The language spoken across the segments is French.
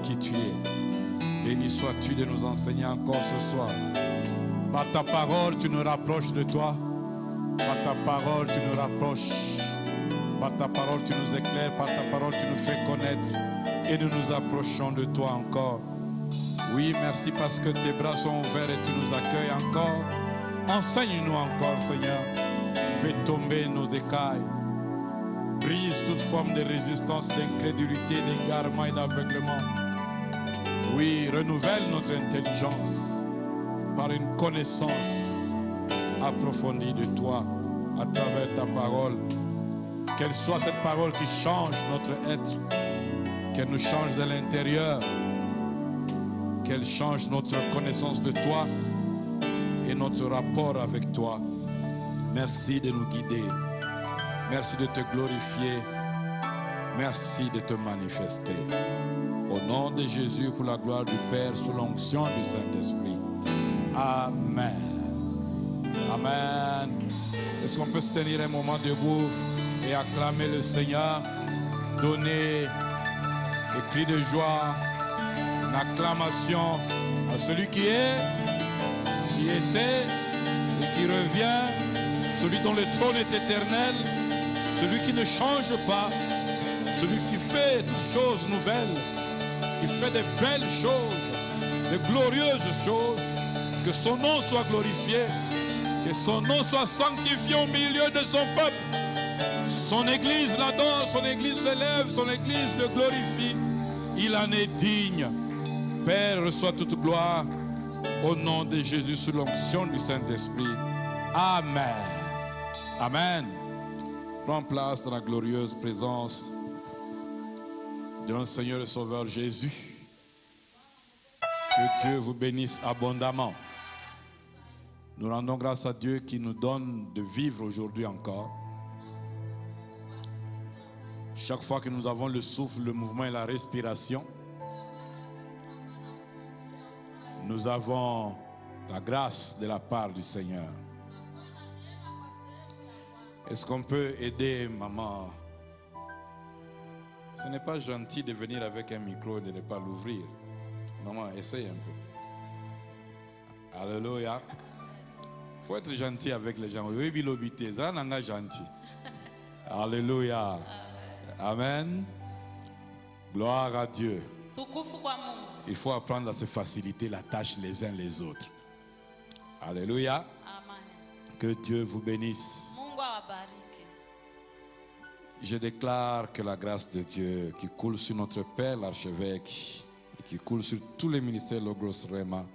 qui tu es. Béni sois-tu de nous enseigner encore ce soir. Par ta parole, tu nous rapproches de toi. Par ta parole, tu nous rapproches. Par ta parole, tu nous éclaires. Par ta parole, tu nous fais connaître. Et nous nous approchons de toi encore. Oui, merci parce que tes bras sont ouverts et tu nous accueilles encore. Enseigne-nous encore, Seigneur. Fais tomber nos écailles. Brise toute forme de résistance, d'incrédulité, d'égarement et d'aveuglement. Oui, renouvelle notre intelligence par une connaissance approfondie de toi à travers ta parole. Qu'elle soit cette parole qui change notre être, qu'elle nous change de l'intérieur, qu'elle change notre connaissance de toi et notre rapport avec toi. Merci de nous guider. Merci de te glorifier. Merci de te manifester. Au nom de Jésus, pour la gloire du Père, sous l'onction du Saint-Esprit. Amen. Amen. Est-ce qu'on peut se tenir un moment debout et acclamer le Seigneur, donner des cris de joie, une acclamation à celui qui est, qui était et qui revient, celui dont le trône est éternel, celui qui ne change pas, celui qui fait toutes choses nouvelles, qui fait de belles choses, de glorieuses choses. Que son nom soit glorifié, que son nom soit sanctifié au milieu de son peuple. Son Église l'adore, son Église l'élève, son Église le glorifie. Il en est digne. Père, reçois toute gloire au nom de Jésus sous l'onction du Saint-Esprit. Amen. Amen. Prends place dans la glorieuse présence de notre Seigneur et Sauveur Jésus. Que Dieu vous bénisse abondamment. Nous rendons grâce à Dieu qui nous donne de vivre aujourd'hui encore. Chaque fois que nous avons le souffle, le mouvement et la respiration, nous avons la grâce de la part du Seigneur. Est-ce qu'on peut aider maman? Ce n'est pas gentil de venir avec un micro et de ne pas l'ouvrir. Maman, essaye un peu. Alléluia. Il faut être gentil avec les gens. Oui, bilobité, ça n'a gentil. Alléluia. Amen. Gloire à Dieu. Il faut apprendre à se faciliter la tâche les uns les autres. Alléluia. Que Dieu vous bénisse. Je déclare que la grâce de Dieu qui coule sur notre Père, l'archevêque, et qui coule sur tous les ministères Logos Rema,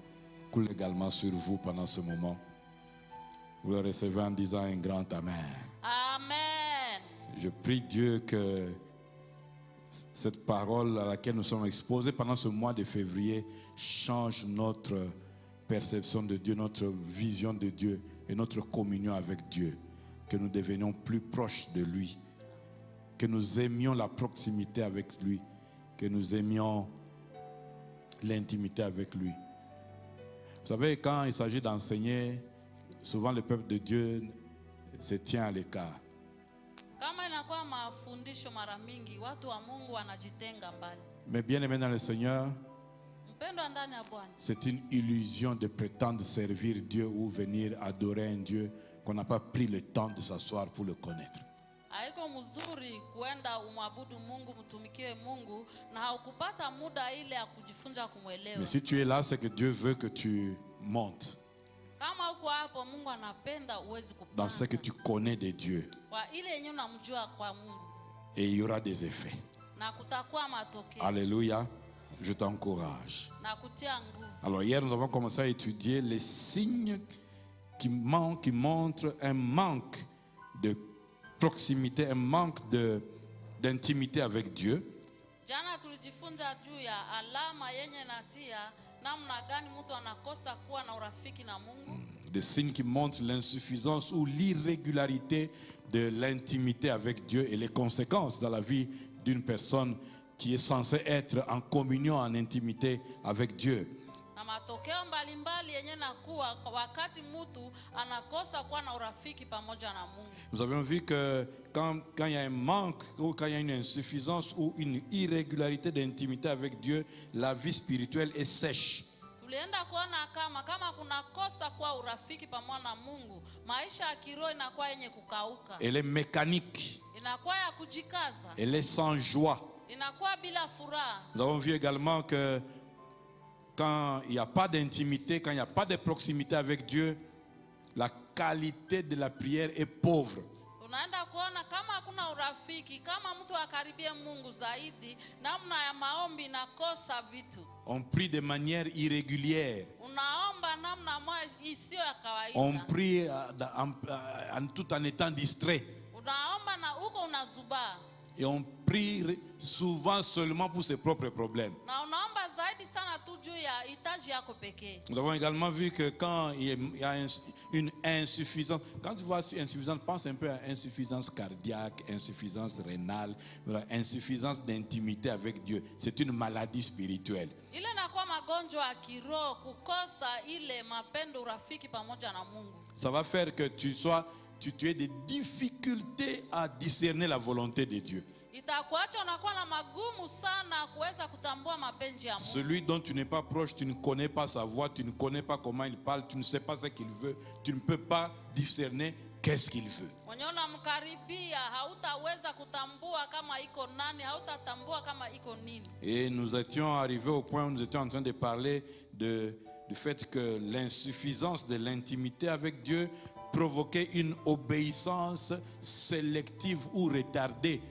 coule également sur vous pendant ce moment. Vous le recevez en disant un grand Amen. Amen. Je prie Dieu que cette parole à laquelle nous sommes exposés pendant ce mois de février change notre perception de Dieu, notre vision de Dieu et notre communion avec Dieu. Que nous devenions plus proches de lui. Que nous aimions la proximité avec lui. Que nous aimions l'intimité avec lui. Vous savez, quand il s'agit d'enseigner, souvent le peuple de Dieu se tient à l'écart. Mais bien aimé dans le Seigneur, c'est une illusion de prétendre servir Dieu ou venir adorer un Dieu qu'on n'a pas pris le temps de s'asseoir pour le connaître. Mais si tu es là, c'est que Dieu veut que tu montes dans ce que tu connais de Dieu. Et il y aura des effets. Alléluia. Je t'encourage. Alors hier, nous avons commencé à étudier les signes qui montrent un manque de proximité, un manque d'intimité avec Dieu. Des signes qui montrent l'insuffisance ou l'irrégularité de l'intimité avec Dieu et les conséquences dans la vie d'une personne qui est censée être en communion, en intimité avec Dieu. Na matokeo mbalimbali yenye nakuwa wakati mtu anakosa kuwa na urafiki pamoja na Mungu. Nous avons vu que quand il y a un manque ou quand il y a une insuffisance ou une irrégularité d'intimité avec Dieu, la vie spirituelle est sèche. Tulienda kuona kama kuna kosa kwa urafiki pamoja na Mungu, maisha ya kiroho inakuwa yenye kukauka. Elle est mécanique. Inakuwa ya kujikaza. Elle est sans joie. Inakuwa bila furaha. Nous avons vu également que quand il n'y a pas d'intimité, quand il n'y a pas de proximité avec Dieu, la qualité de la prière est pauvre. Tunaenda kuona kama hakuna urafiki, kama mtu akaribie Mungu zaidi, namna ya maombi inakosa vitu. On prie de manière irrégulière. Unaomba namna moja isiyo ya kawaida. On prie tout en étant distrait. Unaomba na uko unazubaa. Et on prie souvent seulement pour ses propres problèmes. Na unaomba zaidi sana tu juu ya hitaji yako pekee. Nous avons également vu que quand il y a une insuffisance, quand tu vois insuffisance, pense un peu à insuffisance cardiaque, insuffisance rénale, insuffisance d'intimité avec Dieu. C'est une maladie spirituelle. Ile nakuwa magonjwa ya kiroho, kukosa ile mapendo urafiki pamoja na Mungu. Ça va faire que tu aies des difficultés à discerner la volonté de Dieu. Itakuacha unakuwa na magumu sana kuweza kutambua mapenzi ya Mungu. Celui dont tu n'es pas proche, tu ne connais pas sa voix, tu ne connais pas comment il parle, tu ne sais pas ce qu'il veut, tu ne peux pas discerner qu'est-ce qu'il veut. Mwenye unamkaribia hautaweza kutambua kama iko nani, hautatambua kama iko nini. Et nous étions arrivés au point où nous étions en train de parler du fait que l'insuffisance de l'intimité avec Dieu provoquait une obéissance sélective ou retardée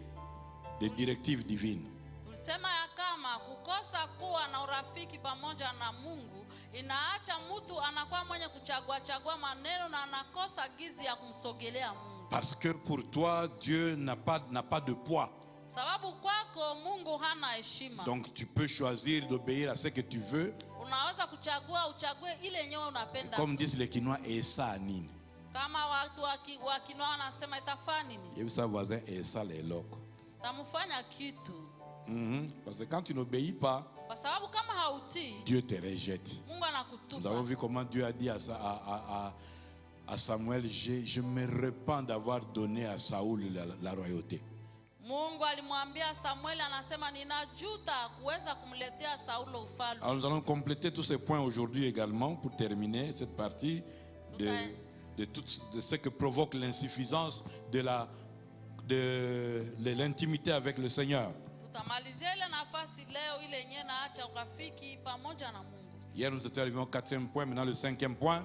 des directives divines. Tulisema ya kama kukosa kuwa na urafiki pamoja na Mungu inaacha mtu anakuwa mwenye kuchagua maneno na anakosa gizi ya kumsogelea Mungu. Parce que pour toi, Dieu n'a pas de poids. Sababu kwako Mungu hana heshima. Donc tu peux choisir d'obéir à ce que tu veux. Unaweza kuchagua uchague ile yenyewe unapenda. Comme disent les Quinois, et ça nini. Kama watu wa Kinoa wanasema itafanya nini? Et sa voisin, et ça les locaux. Tamufanya kitu. Parce que quand tu n'obéis pas, Kwa sababu kama hautii, Dieu te rejette. Mungu anakutupa. Nous avons vu comment Dieu a dit à Samuel, je me repens d'avoir donné à Saoul la royauté. Mungu alimwambia Samuel, anasema ninajuta kuweza kumletea Saulo ufalme. Alors nous allons compléter tous ces points aujourd'hui également pour terminer cette partie de ce que provoque l'insuffisance de l'intimité avec le Seigneur. Tutamalizia ile nafasi leo ile yenyewe naacha urafiki pamoja na Mungu. Hier nous étions arrivés au 4e point, maintenant le 5e point.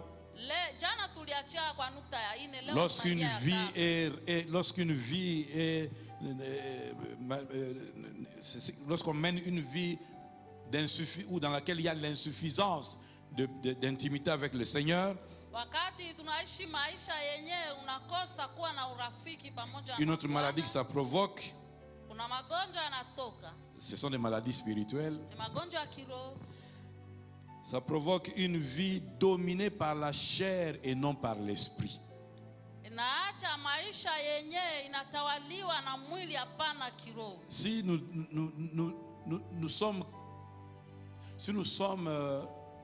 Jana tuliachia kwa nukta ya 4, leo lorsqu'on mène une vie ou dans laquelle il y a l'insuffisance d'intimité avec le Seigneur, wakati tunaishi maisha yenyewe unakosa kuwa na urafiki pamoja na une autre maladie que ça provoque, kuna magonjwa yanatoka. Ce sont des maladies spirituelles. Ni magonjwa ya kiroho. Ça provoque une vie dominée par la chair et non par l'esprit. Inaacha maisha yenyewe inatawaliwa na mwili hapana kiroho. Si nous sommes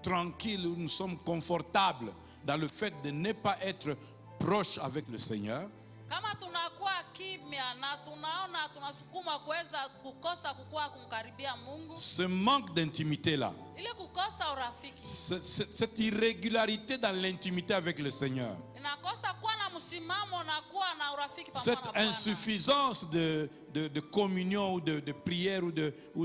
tranquilles, nous sommes confortables dans le fait de ne pas être proche avec le Seigneur, kama tunakuwa kimya na tunaona tunasukuma kuweza kukosa kukua kumkaribia Mungu, ce manque d'intimité là, ile kukosa urafiki, cette irrégularité dans l'intimité avec le Seigneur, inakosa kuwa na msimamo na kuwa na urafiki pamoja na cette Bwana, insuffisance de communion ou de prière ou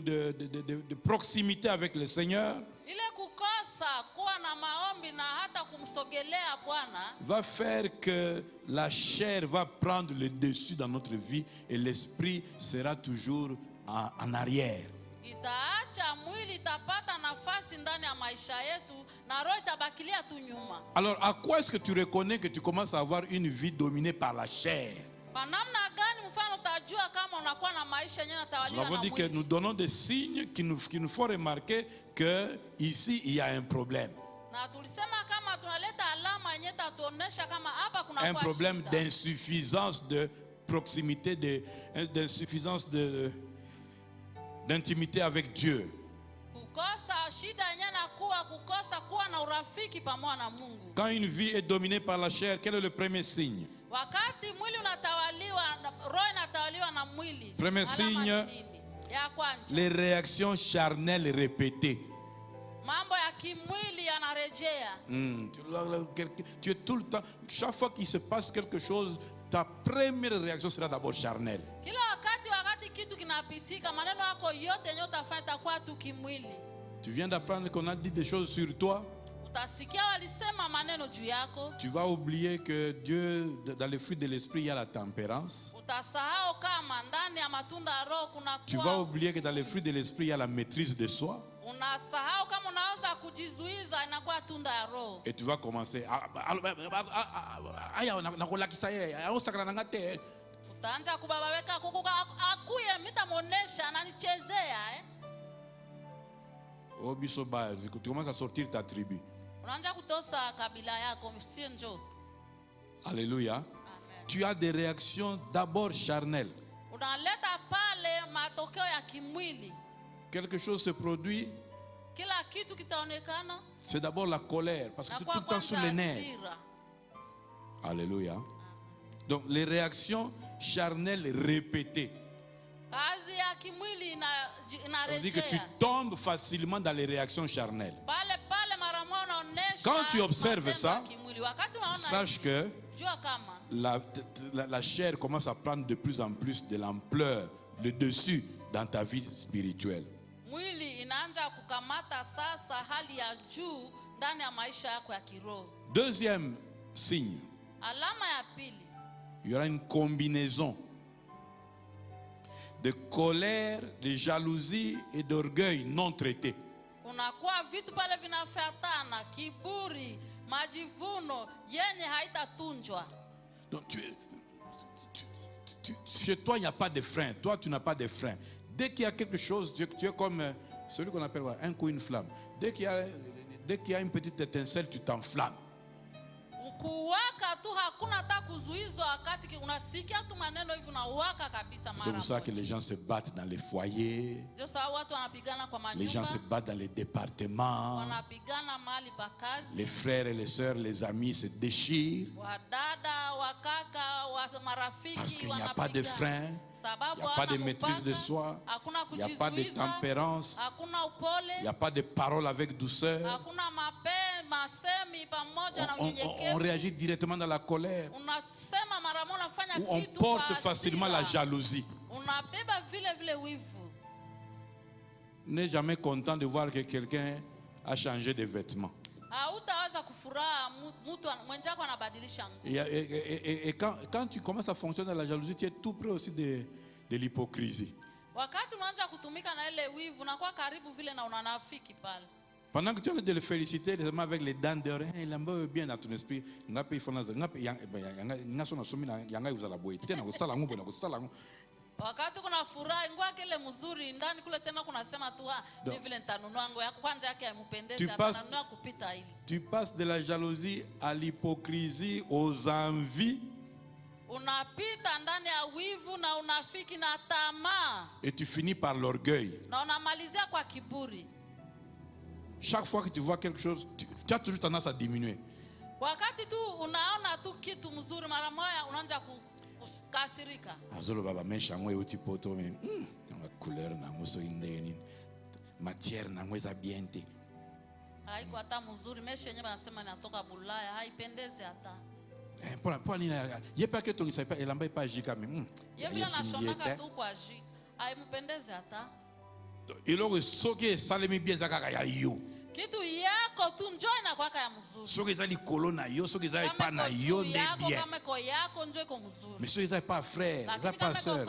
de proximité avec le Seigneur, ile kukosa kuwa na maombi na hata kumsogelea Bwana, va faire que la chair va prendre le dessus dans notre vie et l'esprit sera toujours en arrière. Itaacha mwili itapata nafasi ndani ya maisha yetu na roho itabakilia tu nyuma. Alors à quoi est-ce que tu reconnais que tu commences à avoir une vie dominée par la chair? Namna gani mfano utajua kama unakuwa na maisha yenyewe yanatawaliwa na mwili? Nous avons dit que nous donnons des signes qui nous font remarquer que ici il y a un problème. Na tulisema kama tunaleta alama yenyewe tatuonesha kama hapa kuna un problème d'insuffisance de proximité, d'insuffisance d'intimité avec Dieu. Kukosa shida yenyewe nakuwa kukosa kuwa na urafiki pamoja na Mungu. Quand une vie est dominée par la chair, quel est le premier signe? Wakati mwili unatawaliwa, roho inatawaliwa na mwili. Premier alama signe, ni nini? Ya kwanza, les réactions charnelles répétées. mambo ya kimwili yanarejea. Tu es tout le temps, chaque fois qu'il se passe quelque chose, ta première réaction sera d'abord charnelle. Kila wakati kitu kinapitika, maneno yako yote yenyewe utafanya itakuwa tu kimwili. Tu viens d'apprendre qu'on a dit des choses sur toi. Utasikia walisema maneno juu yako. Tu vas oublier que Dieu, dans les fruits de l'esprit, il y a la tempérance. Utasahau kama ndani ya matunda ya roho kuna Tu vas oublier que dans les fruits de l'esprit, il y a la maîtrise de soi. Unasahau kama unaweza kujizuiza, inakuwa tunda ya roho. Et tu vas commencer Utaanza kubabaweka kukuka akuye mitamonesha ananichezea tu commences à sortir ta tribu. Unaanza kutosa kabila yako, si njo? Alléluia. Amen. Tu as des réactions d'abord charnelles. Unaleta pale matokeo ya kimwili. Quelque chose se produit, Kila kitu kitaonekana. c'est d'abord la colère parce que tu es tout le temps sous les nerfs. Alléluia. Donc les réactions charnelles répétées. Kazi ya kimwili On dit que tu inarejea. tombes facilement dans les réactions charnelles. Pale mara moja unaonesha. Quand tu observes matendo ça, ya kimwili. Wakati unaona sache que jua kama la chair commence à prendre de plus en plus de l'ampleur, le dessus dans ta vie spirituelle. mwili inaanza kukamata sasa hali ya juu ndani ya maisha yako ya kiroho. Deuxième signe, Alama ya pili, il y aura une combinaison de colère, de jalousie et d'orgueil non traités. kunakuwa vitu pale vinafuatana, kiburi, majivuno yenye haitatunjwa. Donc chez toi, il n'y a pas de frein. Toi, tu n'as pas de frein. Dès qu'il y a quelque chose, tu es comme celui qu'on appelle un coup, une flamme. Dès qu'il y a une petite étincelle, tu t'enflammes. Kuwaka tu hakuna hata kuzuizwa, wakati unasikia tu maneno hivi unawaka kabisa mara. C'est pour ça que les gens se battent dans les foyers. Ndio sababu watu wanapigana kwa Les gens se manyumba, battent dans les départements. wanapigana mahali pa kazi. Les frères et les sœurs, les amis se déchirent. Wadada, wakaka, marafiki Parce qu'il n'y a pas de wanapigana. frein, Sababu il n'y a pas de hawana maîtrise de mpaka, soi, hakuna il n'y a pas de kujizuiza, tempérance, hakuna upole, il n'y a pas de parole avec douceur. hakuna masemi pamoja na On unyenyekevu. réagit directement dans la colère. Unasema mara moja, unafanya Ou on kitu porte kwa facilement la hasira. jalousie. Unabeba vile wivu. N'est jamais content de voir que quelqu'un a changé de vêtements. Hautaweza kufuraha mtu mwenzako anabadilisha nguo. Et quand tu commences à fonctionner dans la jalousie, tu es tout près aussi de l'hypocrisie. Wakati unaanza kutumika na ile wivu, unakuwa karibu vile na unanafiki pale. Pendant que tu es en train de le féliciter, les avec les dents d'or, il est bien dans ton esprit. Wakati kuna furaha, nguo yake ile mzuri, ndani kule tena kunasema tu ni vile nitanunua nguo yako kwanza yake haimpendezi, atanunua kupita hili. Tu passes de la jalousie à l'hypocrisie, aux envies. Unapita ndani ya wivu na unafiki na tamaa. Et tu finis par l'orgueil. Na unamalizia kwa kiburi. Chaque fois que tu vois quelque chose, tu as toujours tendance à diminuer. Wakati tu unaona tu kitu mzuri, mara moja unaanza kukasirika. Azolo baba mesha ngwe uti poto me. La couleur na ngoso indeni. Matière na ngweza biente. Haiko hata mzuri, mesha yenyewe wanasema inatoka Bulaya, haipendezi hata. Pour nina ye pas que ton ça pas elamba pas jika me. Ye vile nashonaka tu kwa ji. Haimpendezi hata. Iloko soki salemi bien zakaka ya yo. Kitu yako tu njoo na kwaka ya mzuri. Soki ezali kolo na yo, soki ezali pas na yo ne bien. Kama ko yako njoo iko mzuri. Mais soki ezali pas frère, ezali pas sœur.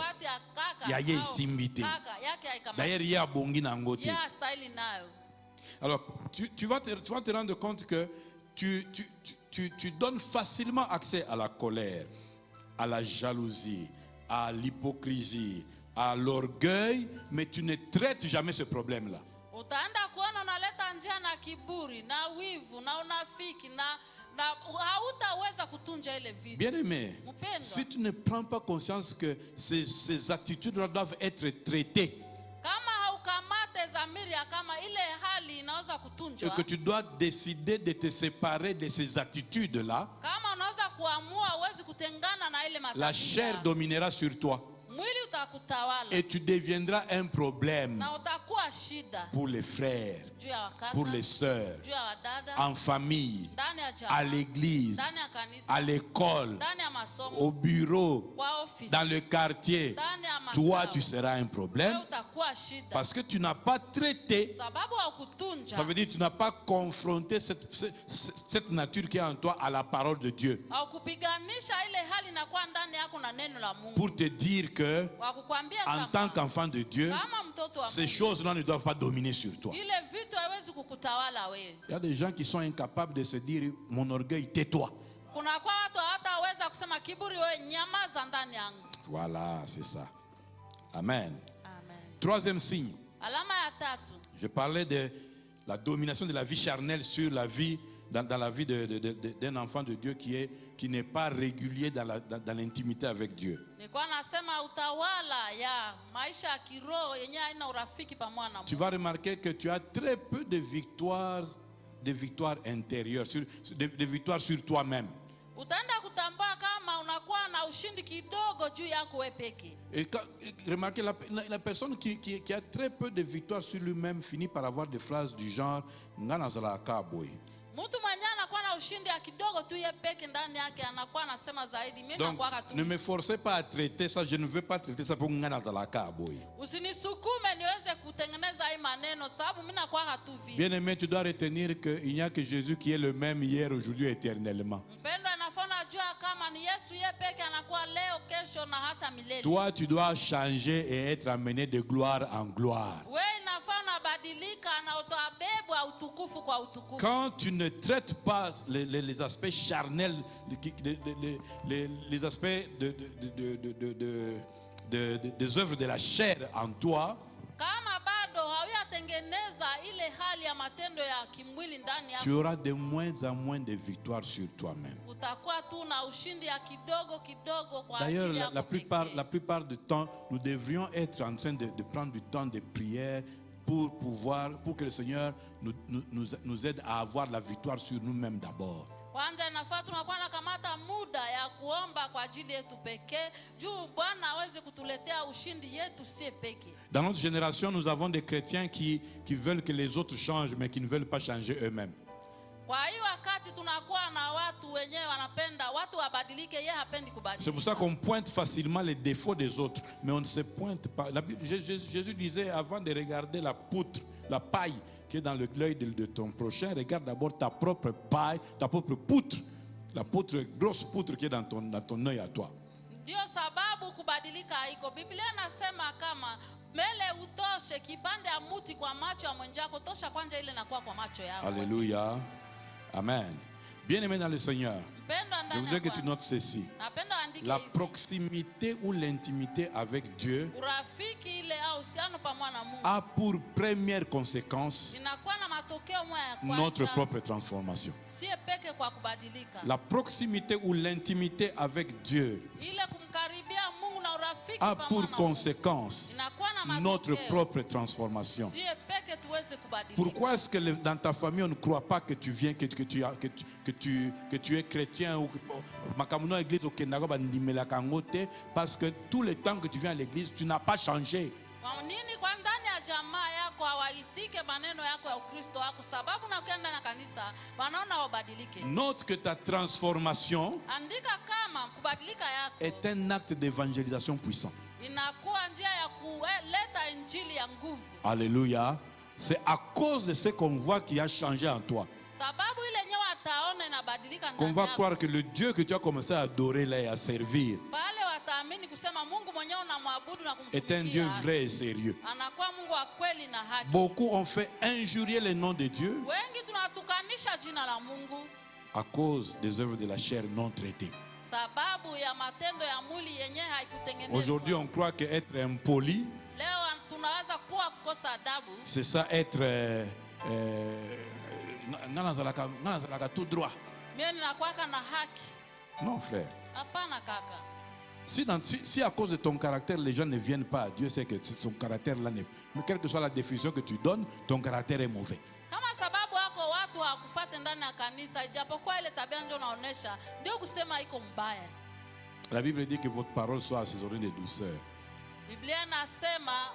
Ya ye simbité. Kaka yake haikamata. D'ailleurs il y a bongi na ngote. Ya style nayo. Alors tu vas te rendre compte que tu donnes facilement accès à la colère, à la jalousie, à l'hypocrisie, à l'orgueil, mais tu ne traites jamais ce problème-là. Utaenda kuona unaleta njia na kiburi, na wivu, na unafiki, na hautaweza kutunja ile vitu. Bien-aimé, si tu ne prends pas conscience que ces attitudes-là doivent être traitées, kama haukamate dhamiri ya kama ile hali inaweza et kutunjwa, que tu dois décider de te séparer de ces attitudes-là, kama unaweza kuamua uwezi kutengana na ile la matabia, chair dominera sur toi mwili utakutawala et tu deviendras un problème na utakuwa shida pour les frères, juu ya wakati, pour les sœurs, juu ya wadada, en famille, ndani ya à jamaa, l'église, ndani ya kanisa, à l'école, ndani ya masomo, au bureau, kwa ofisi, dans le quartier. ndani ya Toi, makao. tu seras un Wewe problème utakuwa shida parce que tu n'as pas traité. sababu haukutunja, Ça veut dire que tu n'as pas confronté cette nature qui est en toi à la parole de Dieu haukupiganisha ile hali inakuwa ndani yako na neno la Mungu, pour te dire que wakukwambia en kama tant qu'enfant de Dieu, kama mtoto wa ces Mungu, choses-là ne doivent pas dominer sur toi. ile vitu haiwezi kukutawala wewe. Il y a des gens qui sont incapables de se dire mon orgueil, tais-toi. Kuna kwa watu hawataweza kusema kiburi, wewe nyamaza ndani yangu. Voilà, c'est ça. Amen. Amen. Troisième signe. Alama ya tatu, Je parlais de la domination de la vie charnelle sur la vie, dans la vie d'un enfant de Dieu qui n'est pas régulier dans l'intimité avec Dieu. nilikuwa nasema utawala ya maisha ya kiroho yenye haina urafiki pamoja na Tu Mungu. vas remarquer que tu as très peu de victoires intérieures, de victoires sur toi-même. Utaenda kutambua kama unakuwa na ushindi kidogo juu yako wewe peke. Et remarquez, la personne qui a très peu de victoires sur lui-même finit par avoir des phrases du genre Ngana zala kaboy. Mtu mwenyewe anakuwa na ushindi ya kidogo tu yeye peke ndani yake, anakuwa anasema zaidi mimi Donc, nakuwa tu. ne me forcez pas à traiter ça, je ne veux pas traiter ça pour Ngana zala kaboy. Usinisukume niweze kutengeneza hii maneno sababu mimi nakuwa tu vile. Bien-aimé, tu dois retenir qu'il n'y a que Jésus qui est le même hier, aujourd'hui, éternellement. Mpendwa, nafana jua kama ni Yesu yeye peke anakuwa leo, kesho na hata milele. Toi, tu dois changer et être amené de gloire en gloire. Wewe nafana badilika na utabebwa utukufu kwa utukufu. Quand tu ne traites pas les aspects charnels, les aspects des œuvres de la chair en toi, Kama bado hauyatengeneza ile hali ya matendo ya kimwili ndani tu yako, auras de moins en moins de victoires sur toi-même. utakuwa tu na ushindi ya kidogo kidogo kwa D'ailleurs, ajili yako pekee. la plupart du temps, nous devrions être en train de prendre du temps de prière pour que le Seigneur nous aide à avoir la victoire sur nous-mêmes d'abord. Kwanza inafaa tunakuwa na kamata muda ya kuomba kwa ajili yetu pekee juu Bwana aweze kutuletea ushindi yetu sie peke. Dans notre génération, nous avons des chrétiens qui veulent que les autres changent, mais qui ne veulent pas changer eux-mêmes. Kwa hiyo wakati tunakuwa na watu wenyewe wanapenda watu wabadilike, yeye hapendi kubadilika. C'est pour ça qu'on pointe facilement les défauts des autres, mais on ne se pointe pas. Jésus disait, avant de regarder la poutre, la paille qui est dans l'œil de ton prochain, regarde d'abord ta propre paille, ta propre poutre, la poutre, grosse poutre qui est dans ton œil à toi. Ndio sababu kubadilika haiko. Biblia nasema kama mele utoshe kipande ya muti kwa macho ya mwenzako, tosha kwanza ile nakuwa kwa macho yako. Alléluia. Amen. Bien-aimé dans le Seigneur, je voudrais que tu notes ceci. La proximité ou l'intimité avec Dieu a pour première conséquence notre propre transformation. La proximité ou l'intimité avec Dieu a pour conséquence notre propre transformation. Pourquoi est-ce que dans ta famille on ne croit pas que tu viens, que tu es chrétien ou parce que tout le temps que tu viens à l'église, tu n'as pas changé. Note que ta transformation est un acte d'évangélisation puissant. Alléluia. C'est à cause de ce qu'on voit qui a changé en toi qu'on va croire que le Dieu que tu as commencé à adorer là et à servir est un Dieu vrai et sérieux. Beaucoup ont fait injurier le nom de Dieu à cause des œuvres de la chair non traitées. Aujourd'hui, on croit qu'être impoli, c'est ça, être tout droit. Non, frère. Si à cause de ton caractère, les gens ne viennent pas, Dieu sait que son caractère là n'est. Mais quelle que soit la définition que tu donnes, ton caractère est mauvais. Kama sababu yako watu hawakufuate ndani ya kanisa, ijapokuwa ile tabia ndio unaonesha, ndio kusema iko mbaya. La Bible dit que votre parole soit assaisonnée de douceur. Biblia nasema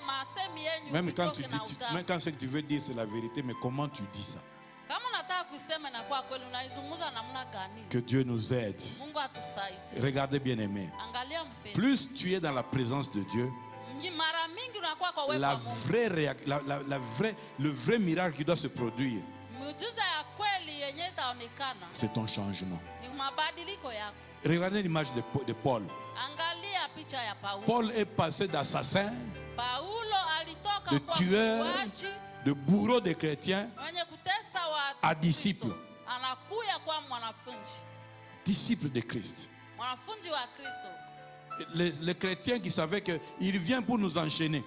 masemi yenu Même quand itoke na utamu. même quand ce que tu veux dire c'est la vérité, mais comment tu dis ça? Kama unataka kusema na kwa kweli unaizungumza namna gani? Que Dieu nous aide. Mungu atusaidie. Regardez bien aimé. Angalia mpendwa. Plus tu es dans la présence de Dieu, Mara mingi unakuwa kwa uwepo wa Mungu. le vrai miracle qui doit se produire, Miujiza ya kweli yenye itaonekana c'est ton changement. ni mabadiliko yako. Regardez l'image de Paul. Angalia picha ya Paulo. Paul est passé d'assassin, Paulo alitoka de kwa tueur, muuaji, de bourreau de chrétiens mwenye kutesa watu, à disciple. anakuya kwa mwanafunzi. Disciple de Christ. Mwanafunzi wa Kristo. Les chrétiens qui savaient qu'il vient pour nous enchaîner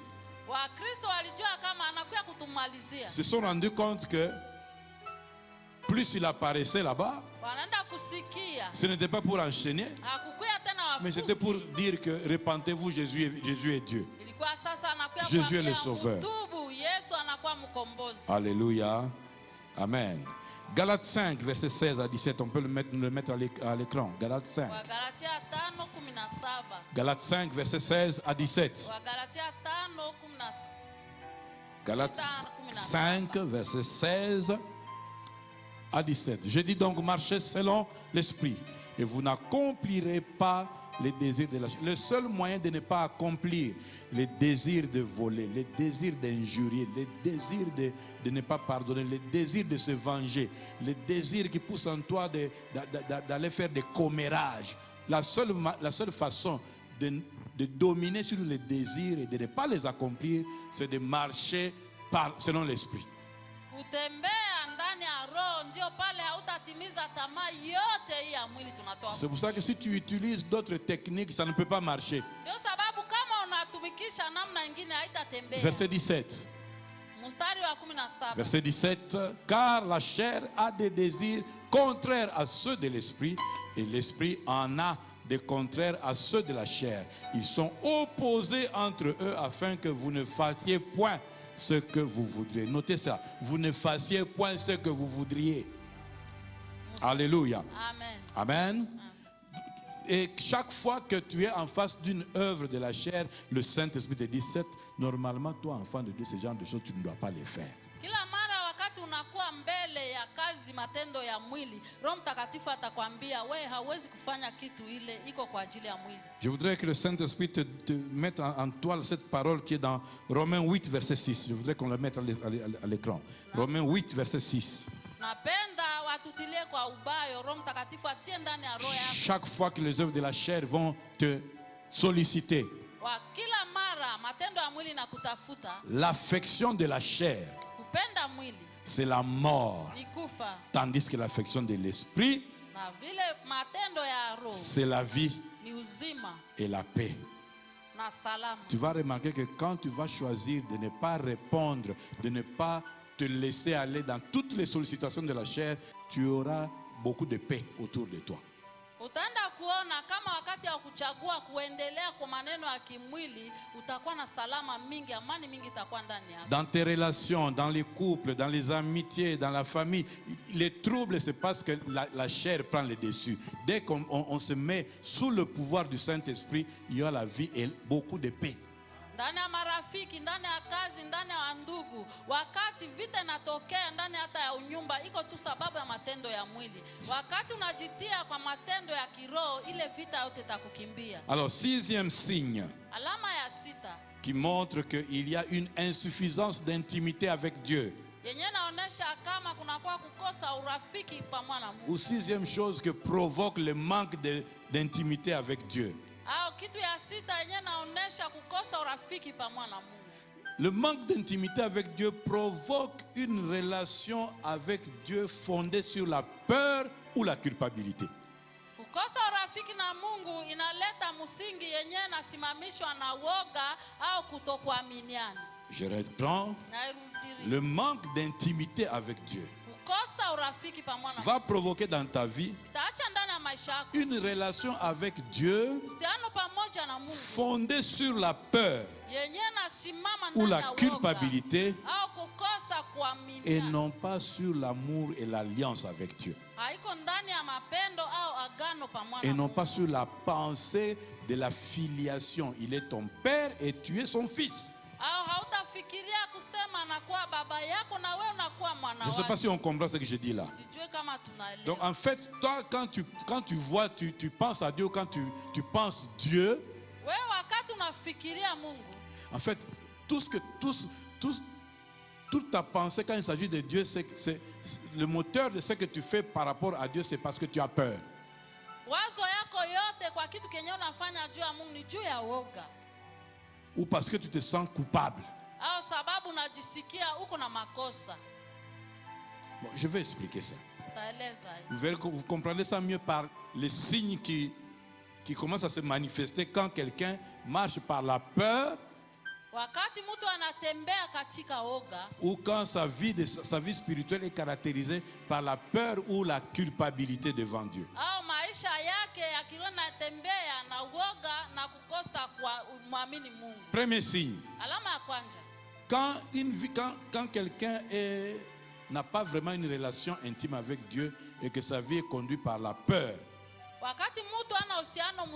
Wakristo walijua kama anakuya kutumalizia. se sont rendus compte que plus il apparaissait là-bas, Wanaenda kusikia. ce n'était pas pour enchaîner, Hakukuya tena mais c'était pour wafupi. dire que repentez-vous, Jésus est Dieu. Ilikuwa sasa anakuya Jésus est le kuambia sauveur. mtubu, Yesu anakuwa mkombozi. Alléluia. Amen. Galates 5, verset 16 à 17, on peut le mettre à l'écran. Galates 5. Wagalatia 5:17. Galates 5, verset 16 à 17. Wagalatia 5:17. Galates 5, verset 16 à 17. Je dis donc, marchez selon l'esprit et vous n'accomplirez pas les désirs de la chair. Le seul moyen de ne pas accomplir les désirs de voler, les désirs d'injurier, les désirs de ne pas pardonner, les désirs de se venger, les désirs qui poussent en toi d'aller faire des commérages. La seule façon de dominer sur les désirs et de ne pas les accomplir, c'est de marcher selon l'esprit. Kutembea ndani ya roho ndio pale hautatimiza tamaa yote hii ya mwili tunatoa. C'est pour ça que si tu utilises d'autres techniques, ça ne peut pas marcher. Ndio sababu kama unatumikisha namna nyingine haitatembea. Verset 17. Mstari wa 17. Verset 17. Car la chair a des désirs contraires à ceux de l'esprit et l'esprit en a des contraires à ceux de la chair. Ils sont opposés entre eux afin que vous ne fassiez point ce que vous voudriez. Notez ça. Vous ne fassiez point ce que vous voudriez. Alléluia. Amen. Amen. Et chaque fois que tu es en face d'une œuvre de la chair, le Saint-Esprit te dit, normalement, toi, enfant de Dieu, ce genre de choses, tu ne dois pas les faire. Kila mara wakati unakuwa mbele ya kazi matendo ya mwili, Roho Mtakatifu atakwambia wewe hauwezi kufanya kitu ile iko kwa ajili ya mwili. Je voudrais que le Saint-Esprit te mette en toi cette parole qui est dans Romains 8, verset 6. Je voudrais qu'on la mette à l'écran. Romains 8, verset 6. Napenda watutilie kwa ubayo, Roho Mtakatifu atie ndani ya roho yako. Chaque fois que les œuvres de la chair vont te solliciter, Wa kila mara matendo ya mwili na kutafuta, l'affection de la chair, kupenda mwili c'est la mort. ni kufa, Tandis que l'affection de l'esprit, na vile matendo ya roho c'est la vie ni uzima et la paix. na salama. Tu vas remarquer que quand tu vas choisir de ne pas répondre, de ne pas te laisser aller dans toutes les sollicitations de la chair, tu auras beaucoup de paix autour de toi. Utaenda kuona kama wakati wa kuchagua kuendelea kwa maneno ya kimwili utakuwa na salama mingi, amani mingi itakuwa ndani yako. Dans tes relations, dans les couples, dans les amitiés, dans la famille, les troubles, c'est parce que la chair prend le dessus. Dès qu'on se met sous le pouvoir du Saint-Esprit, il y a la vie et beaucoup de paix. Ndani ya marafiki, ndani ya kazi, ndani ya ndugu, wakati vita inatokea ndani hata ya unyumba, iko tu sababu ya matendo ya mwili. Wakati unajitia kwa matendo ya kiroho, ile vita yote itakukimbia. Alors, sixième signe Alama ya 6 qui montre qu'il y a une insuffisance d'intimité avec Dieu. yenye naonesha kama kunakuwa kukosa urafiki pamoja na Mungu. Ou sixième chose que provoque le manque d'intimité avec Dieu. Au kitu ya 6 yenye naonesha kukosa urafiki pamoja na Mungu. Le manque d'intimité avec Dieu provoque une relation avec Dieu fondée sur la peur ou la culpabilité. Kukosa urafiki na Mungu inaleta msingi yenye nasimamishwa na woga au kutokuaminiana. Je reprends. Le manque d'intimité avec Dieu Kukosa urafiki pamoja na va provoquer dans ta vie itaacha ndani ya maisha yako. Une relation avec Dieu Uhusiano pamoja na Mungu fondée sur la peur yenye nasimama ou ndani la ya woga culpabilité au kukosa et kuaminia, non pas sur l'amour et l'alliance avec Dieu. haiko ndani ya mapendo au agano pamoja Et na non Mungu. pas sur la pensée de la filiation. Il est ton père et tu es son fils. Au hautafikiria kusema anakuwa baba yako na wewe unakuwa mwana Je ne sais pas wake. si on comprend ce que je dis là. Sijui kama tunaelewa. Donc en fait, toi, quand tu vois, tu penses à Dieu, quand tu penses Dieu, Wewe wakati unafikiria Mungu, en fait, toute ta pensée quand il s'agit de Dieu, c'est le moteur de ce que tu fais par rapport à Dieu, c'est parce que tu as peur. wazo yako yote kwa kitu kenye unafanya juu ya Mungu ni juu ya woga, Ou parce que tu te sens coupable. au sababu unajisikia uko na makosa. Bon, je vais expliquer ça. Taeleza hii. Vous verrez que vous comprendrez ça mieux par les signes qui commencent à se manifester quand quelqu'un marche par la peur Wakati mtu anatembea katika woga ou quand sa vie spirituelle est caractérisée par la peur ou la culpabilité devant Dieu. au maisha yake yakiwa natembea na woga na kukosa kumwamini Mungu. Premier signe, Alama ya kwanza, quand quelqu'un n'a pas vraiment une relation intime avec Dieu et que sa vie est conduite par la peur wakati mtu ana uhusiano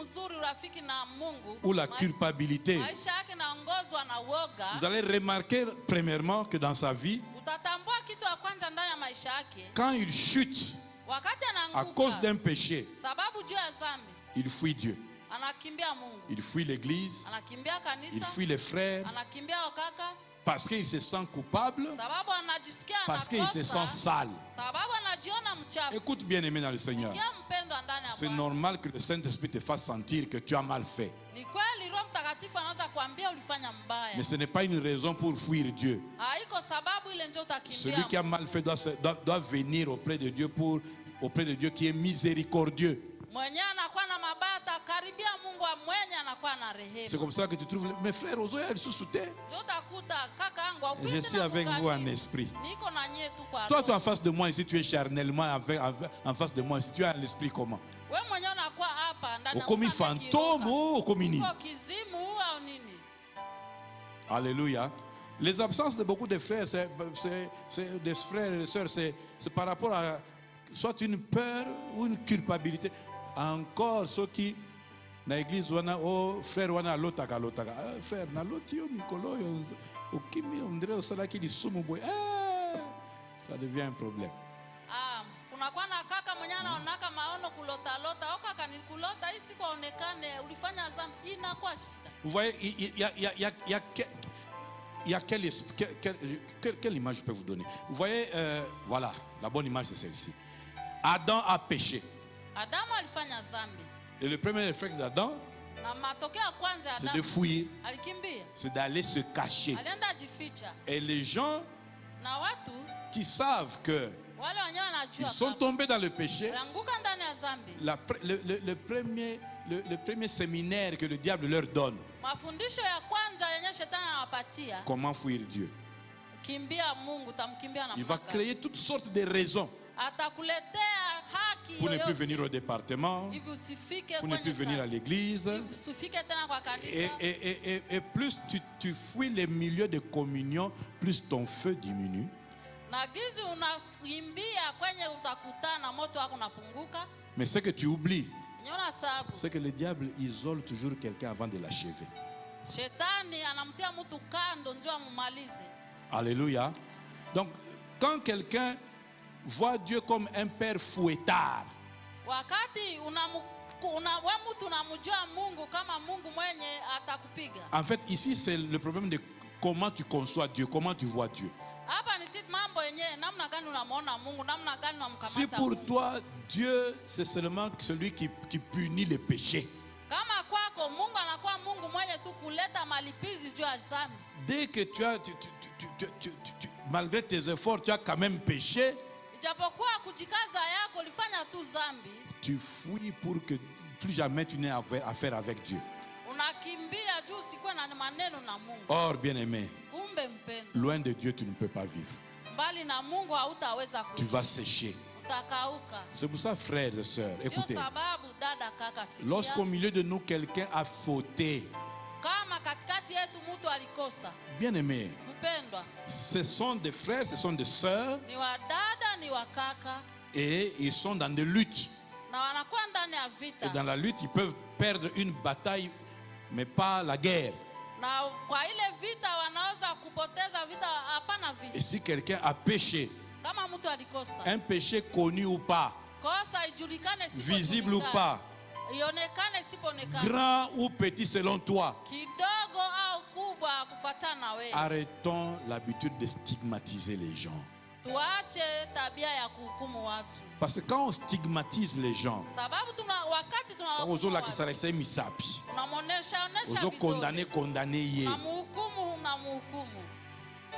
mzuri urafiki na Mungu ou la culpabilité, maisha yake naongozwa na woga, vous allez remarquer premièrement que dans sa vie, utatambua kitu ya kwanza ndani ya maisha yake. quand il chute Wakati à cause anaanguka d'un péché, sababu juu ya dhambi, il fuit Dieu, anakimbia Mungu, il fuit l'église, anakimbia il kanisa, fuit les frères, anakimbia wakaka, parce qu'il se sent coupable, sababu anajisikia parce qu'il se sent sale. sababu anajiona mchafu. Écoute bien aimé dans le Seigneur, Sikia mpendwa ndani ya c'est Bwana. normal que le Saint-Esprit te fasse sentir que tu as mal fait. Ni kweli Roho Mtakatifu anaweza kuambia ulifanya mbaya. Mais ce n'est pas une raison pour fuir Dieu. Haiko sababu ile ndio utakimbia. Celui qui a mal fait doit venir auprès de Dieu qui est miséricordieux. Mwenye anakuwa na mabaya atakaribia Mungu mwenye anakuwa na C'est rehema. comme ça que tu trouves mes frères aux yeux sous-soutés. Ndio utakuta kaka yangu Je upite suis na avec vous en kukanisa. esprit. Niko na nyie tu kwa Toi, roho. tu es en face de moi ici, tu es charnellement en face de moi ici. Tu as l'esprit comment? Wewe mwenyewe unakuwa hapa ndani Comme une fantôme ou comme une. uko kizimu au nini? Alléluia. Les absences de beaucoup de frères, c'est des frères et des sœurs, c'est par rapport à soit une peur ou une culpabilité. Encore ceux qui na église wana oh frère wana lotaka frère na lotio mikolo yo okimi on dirait osala ki lisumu boy ça devient un problème. Kunakuwa na kaka mwenye anaonaka maono kulota lota, au kaka ni kulota hii siku aonekane ulifanya dhambi, inakuwa shida. Vous voyez, il y a quelle image je peux vous donner? Vous voyez, voilà, la bonne image c'est celle-ci. Adam a péché. Adamu alifanya dhambi. Et le premier réflexe d'Adam, Na matokeo ya kwanza ya c'est de Adamu fuir, alikimbia. c'est d'aller se cacher. Alienda jificha. Et les gens Na watu qui savent que wale wenyewe wanajua ils sont tombés dans le péché, walianguka ndani ya dhambi. le premier séminaire que le diable leur donne, Mafundisho ya kwanza yenye shetani anawapatia, comment fuir Dieu. kimbia Mungu, tamkimbia na Il va créer toutes sortes de raisons atakuletea haki pour ne plus venir au yoyote département, hivi usifike pour ne plus kwenye venir à kazi. l'église. Hivi usifike tena kwa kanisa. Et plus tu fuis les milieux de communion, plus ton feu diminue. Na gizi unakimbia kwenye utakutana moto wako unapunguka. Mais ce que tu oublies, Nyona sababu c'est que le diable isole toujours quelqu'un avant de l'achever. shetani anamtia mtu kando ndio amumalize. Alléluia. Donc, quand quelqu'un voit Dieu comme un père fouettard, Wakati we mtu unamjua Mungu kama Mungu mwenye atakupiga. en fait, ici, c'est le problème de comment tu conçois Dieu, comment tu vois Dieu. Hapa ni shida mambo yenyewe, namna gani unamuona Mungu, namna gani unamkamata Si pour Mungu. toi, Dieu, c'est seulement celui qui punit les péchés. Kama kwako Mungu anakuwa Mungu mwenye tu kuleta malipizi juu ya dhambi. Dès que malgré tes efforts, tu as quand même péché, Ijapokuwa kujikaza yako ulifanya tu dhambi, tu fuis pour que plus jamais tu n'aies affaire avec Dieu. unakimbia juu usikuwe na maneno na Mungu. Or, bien-aimé, Kumbe mpendo, loin de Dieu, tu ne peux pas vivre. mbali na Mungu hautaweza Tu kuishi. vas sécher. tutakauka. C'est pour ça, frères et sœurs, Ndio écoutez, sababu dada, kaka, lorsqu'au sikia, milieu de nous, quelqu'un a fauté, kama katikati yetu mtu alikosa, bien aimé, mpendwa, ce sont des frères, ce sont des sœurs, ni wa dada ni wa kaka, et ils sont dans des luttes. na wanakuwa ndani ya Et vita, dans la lutte, ils peuvent perdre une bataille, mais pas la guerre. na kwa ile vita wanaweza kupoteza vita, hapana Et vita. si quelqu'un a péché, Kama mtu alikosa, un péché connu ou pas, kosa ijulikane, visible ou pas, ionekane sipoonekana, grand ou petit selon toi, kidogo au kubwa, kufuatana na wewe. arrêtons l'habitude de stigmatiser les gens. Tuache tabia ya kuhukumu watu, Parce que quand on stigmatise les gens, sababu wakati quand on tunawahukumu la watu, qui misapi, unamwonesha on condamné, vidole, condamné yé. unamhukumu.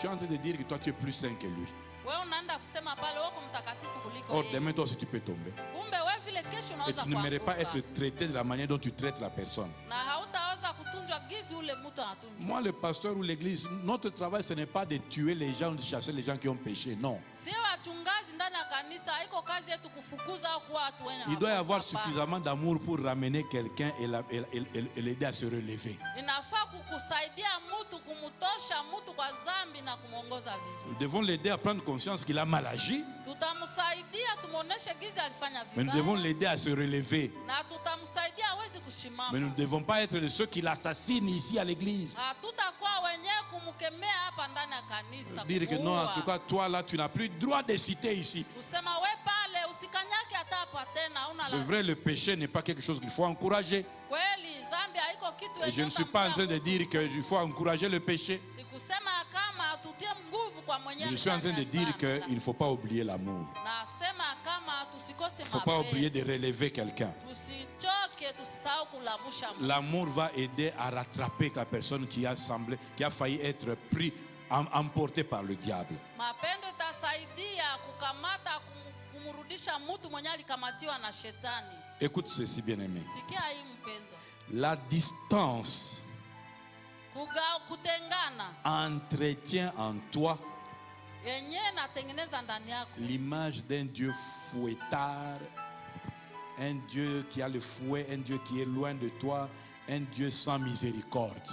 Tu es en train de dire que toi tu es plus saint que lui. Wewe unaenda kusema pale wako mtakatifu kuliko Oh, yeye. demain toi aussi tu peux tomber. Kumbe wewe vile kesho Et unaweza tu ne mérites pas kuanguka, être traité de la manière dont tu traites la personne. na hautaweza kutunjwa gizi ule mtu anatunjwa. Moi, le pasteur ou l'église, notre travail, ce n'est pas de tuer les gens ou de chasser les gens qui ont péché. Non. Si wachungaji ndani ya kanisa, haiko kazi yetu kufukuza au kuwa watu wenye Il doit y makosa, avoir hapana. suffisamment d'amour pour ramener quelqu'un et l'aider à se relever. Inafaa kukusaidia mtu, kumutosha mtu kwa dhambi na kumwongoza vizuri. Nous devons l'aider à prendre conscience qu'il a mal agi, Tutamsaidia, tumuoneshe gizi alifanya mais nous devons vibaya, l'aider à se relever. na tutamsaidia awezi kushimama. Mais nous ne devons pas être de ceux qui l'assassinent ici à l'église. Hatutakuwa wenyewe kumkemea hapa ndani ya kanisa, Dire que non, en kumuua. tout cas, toi là, tu n'as plus droit de citer ici. Kusema we pale usikanyake hata hapa tena, una C'est lazima. vrai, le péché n'est pas quelque chose qu'il faut encourager. Kweli zambi haiko kitu Et je yenye ne suis pas en train de utamtia dire qu'il faut encourager le péché. mtu. Sikusema kama tutie nguvu kwa mwenyewe. Je suis en train de dire qu'il ne faut pas oublier l'amour. Nasema kama tusikose Il ne faut pas mapendo. oublier de relever quelqu'un. Tusichoke, tusisahau kulamusha mtu. L'amour va aider à rattraper la personne qui a failli être emportée par le diable. Mapendo itasaidia kukamata kumrudisha mtu mwenye alikamatiwa na shetani. Écoute ceci, bien-aimé. Sikia hii mpendo. La distance Kutengana entretient en toi yenyewe natengeneza ndani yako l'image d'un Dieu fouettard, un Dieu qui a le fouet, un Dieu qui est loin de toi, un Dieu sans miséricorde.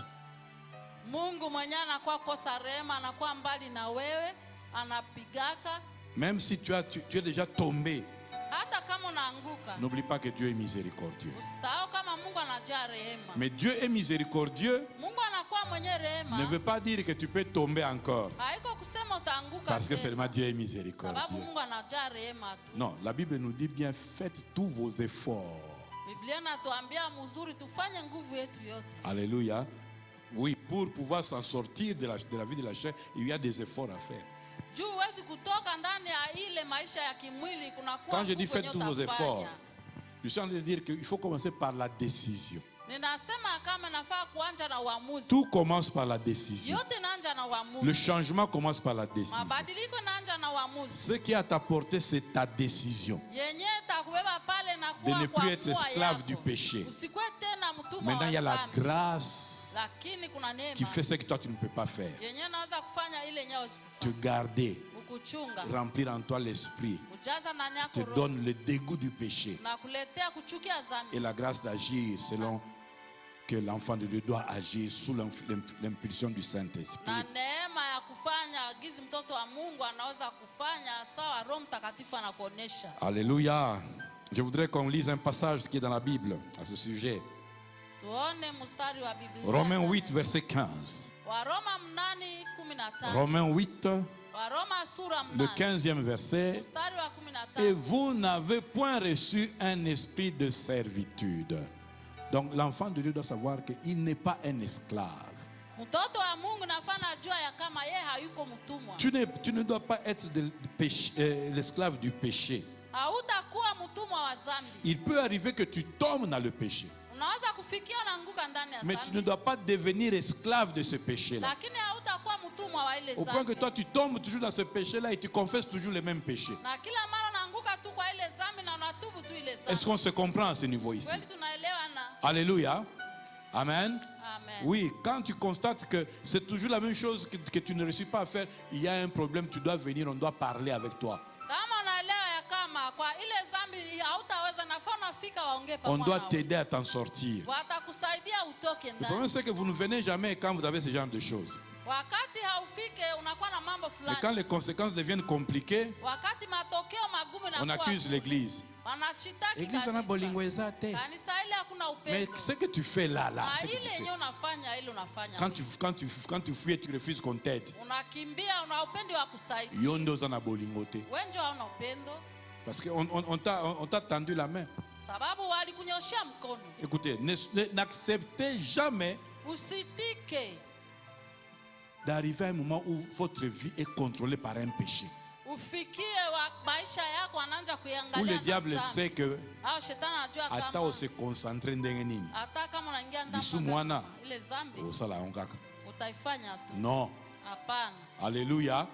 Mungu mwenyewe anakuwa kosa rehema, anakuwa mbali na wewe, anapigaka. Même si tu es déjà tombé, Hata kama unaanguka, n'oublie pas que Dieu est miséricordieux. usisahau kama Mungu anajaa rehema. Mais Dieu est miséricordieux Mungu anakuwa mwenye rehema. ne veut pas dire que tu peux tomber encore. Haiko kusema utaanguka Parce que tena. seulement Dieu est Sababu miséricordieux. Mungu anajaa rehema tu. Non, la Bible nous dit bien, faites tous vos efforts. Biblia inatuambia mzuri tufanye nguvu yetu yote. Alléluia. Oui, pour pouvoir s'en sortir de la vie de la chair, il y a des efforts à faire. Juu huwezi kutoka ndani ya ile maisha ya kimwili, kunakuwa Quand je dis nguvu faites yenye tous vos utafanya. efforts, je suis en train de dire qu'il faut commencer par la décision. Ninasema kama nafaa kuanja na uamuzi. Tout commence par la décision. Yote naanja na Le uamuzi. changement commence par la décision. Mabadiliko naanja na uamuzi. Ce qui est à t'apporter, c'est ta décision. Yenye takubeba pale na De kuwa ne kwa plus être mua esclave yako. du péché. Usikwe tena mtumwa Maintenant, il y a wa la dhambi. grâce Lakini kuna neema qui fait ce que toi tu ne peux pas faire. yenye naweza kufanya ile yenyewe Te usikufanya. garder, Ukuchunga, remplir en toi l'esprit, kujaza ndani te yako roho donne le dégoût du péché na kuletea kuchukia dhambi et la grâce d'agir selon que l'enfant de Dieu doit agir sous l'impulsion du Saint-Esprit. na neema ya kufanya gizi mtoto wa Mungu anaweza kufanya sawa Roho Mtakatifu anakuonesha. Alléluia. Je voudrais qu'on lise un passage qui est dans la Bible à ce sujet. Tuone mstari wa Biblia. Romains 8, verset 15. Waroma 8:15. Romains 8, Waroma sura le 8. 15e verset. Mstari wa Et 15. vous n'avez point reçu un esprit de servitude. Donc l'enfant de Dieu doit savoir qu'il n'est pas un esclave. Mtoto wa Mungu nafana jua ya kama yeye hayuko mtumwa. Tu ne dois pas être l'esclave du péché. Hautakuwa mtumwa wa dhambi. Il peut arriver que tu tombes dans le péché. Unaweza kufikia unaanguka ndani ya Mais tu ne dhambi. dois pas devenir esclave de ce péché-là. Lakini hautakuwa mtumwa wa ile Au point que dhambi. toi tu tombes toujours dans ce péché-là et tu confesses toujours les mêmes péchés. Na kila mara unaanguka tu kwa ile dhambi na unatubu tu ile Est-ce dhambi. qu'on se comprend à ce niveau ici? Kweli tunaelewana? Alléluia. Amen. Amen. Oui, quand tu constates que c'est toujours la même chose que tu ne réussis pas à faire, il y a un problème, tu dois venir, on doit parler avec toi. Kama unaelewa ya kama kama kwa ile zambi hautaweza, nafaa unafika waongee On pamoja doit nao. t'aider à t'en sortir. Watakusaidia utoke Le ndani. problème, c'est que vous ne venez jamais quand vous avez ce genre de choses. Wakati haufike unakuwa na mambo Et quand fulani. les conséquences deviennent compliquées, Wakati matokeo magumu on na accuse l'église. wanashitaki L'église en a bolingo ezate. Kanisa ile hakuna Mais upendo. ce que tu fais là, Na ce que ile tu fais. yenyewe unafanya ile unafanya. Quand tu fuis et tu refuses qu'on t'aide, Unakimbia, una upendo wa kusaidia. yondo za na bolingo te. Wenjo hauna upendo Parce qu'on t'a tendu la main. sababu walikunyoshia mkono. Écoutez, n'acceptez jamais Usitike d'arriver à un moment où votre vie est contrôlée par un péché. ufikie maisha yako anaanza Où kuiangalia. le diable sait que au shetani anajua ata kama se concentrer ndenge nini. hata kama unaingia ndani Lisu mwana. ile zambi Osala onkaka. utaifanya tu. Non. Hapana. Alléluia.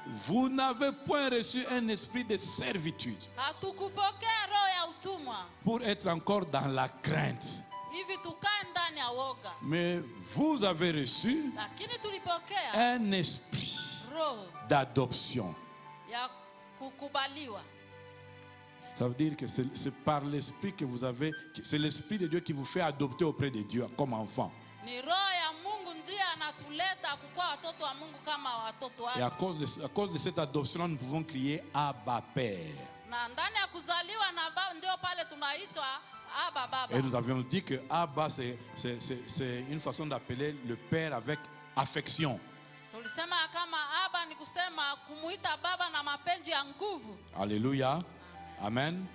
Vous n'avez point reçu un esprit de servitude Hatukupokea roho ya utumwa pour être encore dans la crainte. hivi tukae ndani ya woga, Mais vous avez reçu lakini tulipokea un esprit roho d'adoption. ya kukubaliwa. Ça veut dire que c'est par l'esprit que vous avez, c'est l'esprit de Dieu qui vous fait adopter auprès de Dieu comme enfant. Ni roho ya Mungu ndiye anatuleta kukuwa watoto wa Mungu kama watoto Et à wake. cause de cette adoption, nous pouvons crier Abba Père. Na ndani ya kuzaliwa na baba ndio pale tunaitwa Aba Baba. Et nous avions dit que Abba, c'est une façon d'appeler le Père avec affection. Tulisema kama Aba ni kusema kumuita baba na mapenzi ya nguvu. Alléluia. Amen.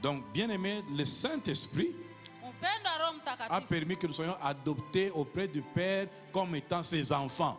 Donc, bien aimé, le Saint-Esprit Upendo wa Roho a Mtakatifu permis que nous soyons adoptés auprès du Père comme étant ses enfants.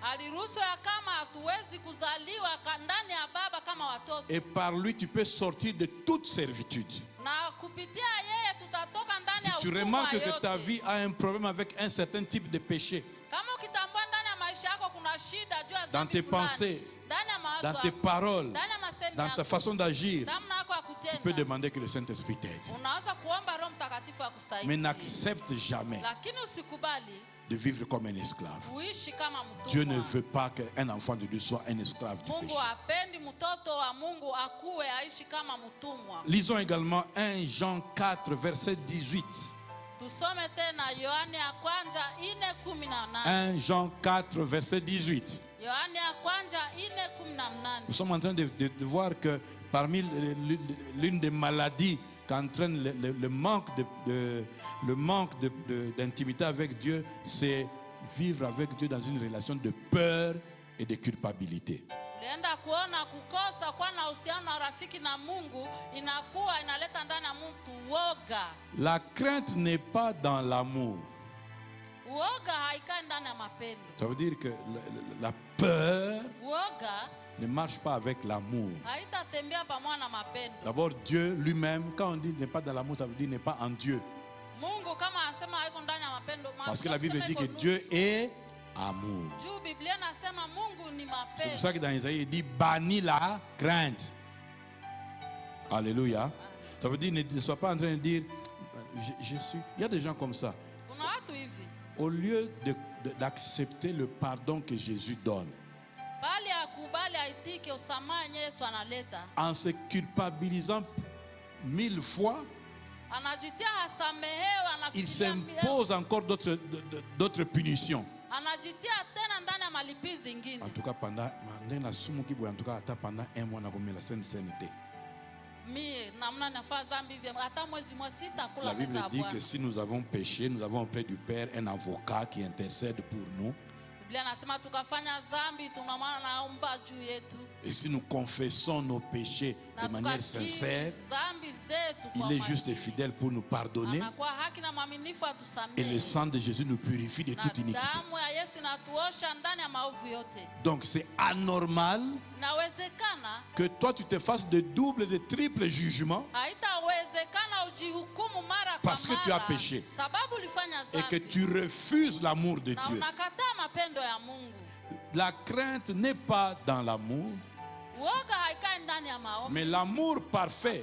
aliruhusu ya kama hatuwezi kuzaliwa ndani ya baba kama watoto, Et par lui, tu peux sortir de toute servitude. na kupitia yeye tutatoka ndani Si ya tu utumwa remarques que ta yote. vie a un problème avec un certain type de péché, Kama ukitambua ndani ya maisha yako kuna shida juu ya dans dhambi tes fulani, pensées, ndani ya mawazo dans tes yako, paroles, ndani ya masemi dans ta yako, façon d'agir, namna yako ya tu peux kutenda, demander que le Saint-Esprit t'aide. unaweza kuomba Roho Mtakatifu Mais akusaidie, n'accepte jamais lakini usikubali de vivre comme un esclave. uishi kama Dieu ne mtumwa. veut pas qu'un enfant de Dieu soit un esclave du Mungu péché. hapendi mtoto wa Mungu akuwe aishi kama mtumwa. Lisons également 1 Jean 4, verset 18. Tusome tena Yohane ya kwanza 4:18. 1 Jean 4, verset 18. Yohane ya kwanza 4:18. Nous sommes en train de voir que parmi l'une des maladies qu'entraîne le manque d'intimité avec Dieu, c'est vivre avec Dieu dans une relation de peur et de culpabilité. Ulienda kuona kukosa kuwa na uhusiano na rafiki na Mungu inakuwa inaleta ndani ya mtu woga. La crainte n'est pas dans l'amour. Woga haikai ndani ya mapendo. Ça veut dire que la peur Woga ne marche pas avec l'amour. haitatembea pamoja na mapendo. D'abord, Dieu lui-même, quand on dit n'est pas dans l'amour, ça veut dire n'est pas en Dieu. Mungu kama anasema haiko ndani ya mapendo, Parce que la Bible kusema dit que iko Dieu nusu. est amour. Juu Biblia nasema Mungu ni C'est mapendo. pour ça que dans Isaïe, il dit bannis la crainte. Alléluia. Ça veut dire ne sois pas en train de dire je suis. Il y a des gens comme ça. Kuna watu hivi, Au lieu d'accepter le pardon que Jésus donne, bali akubali aitike usamaha yenye Yesu analeta, en se culpabilisant 1000 fois, anajitia hasamehewe, il anafikiria s'impose encore d'autres punitions. anajitia tena ndani ya malipizi zingine. En tout cas, pendant un mois, on a la Sainte Sainteté. Mie namna nafaa zambi hivi hata mwezi mwa sita kula La Bible meza ya dit Bwana. que si nous avons péché, nous avons auprès du Père un avocat qui intercède pour nous. Biblia nasema tukafanya zambi tunamwona naomba juu yetu. Et si nous confessons nos péchés de Na manière tukakiri sincère, zambi zetu kwa il est juste et uaminifu. fidèle pour nous pardonner. Anakuwa haki na mwaminifu Et le atusamehe. sang de Jésus nous purifie de Na toute iniquité. damu ya Yesu inatuosha ndani ya maovu yote. Donc c'est anormal Inawezekana, que toi tu te fasses de double, de triple jugement haitawezekana ujihukumu mara kwa Parce que tu as mara, péché. sababu ulifanya et que zambi. tu refuses l'amour de Na Dieu. unakataa mapendo ya Mungu. La crainte n'est pas dans l'amour, Uoga haikai ndani ya maombi. mais l'amour parfait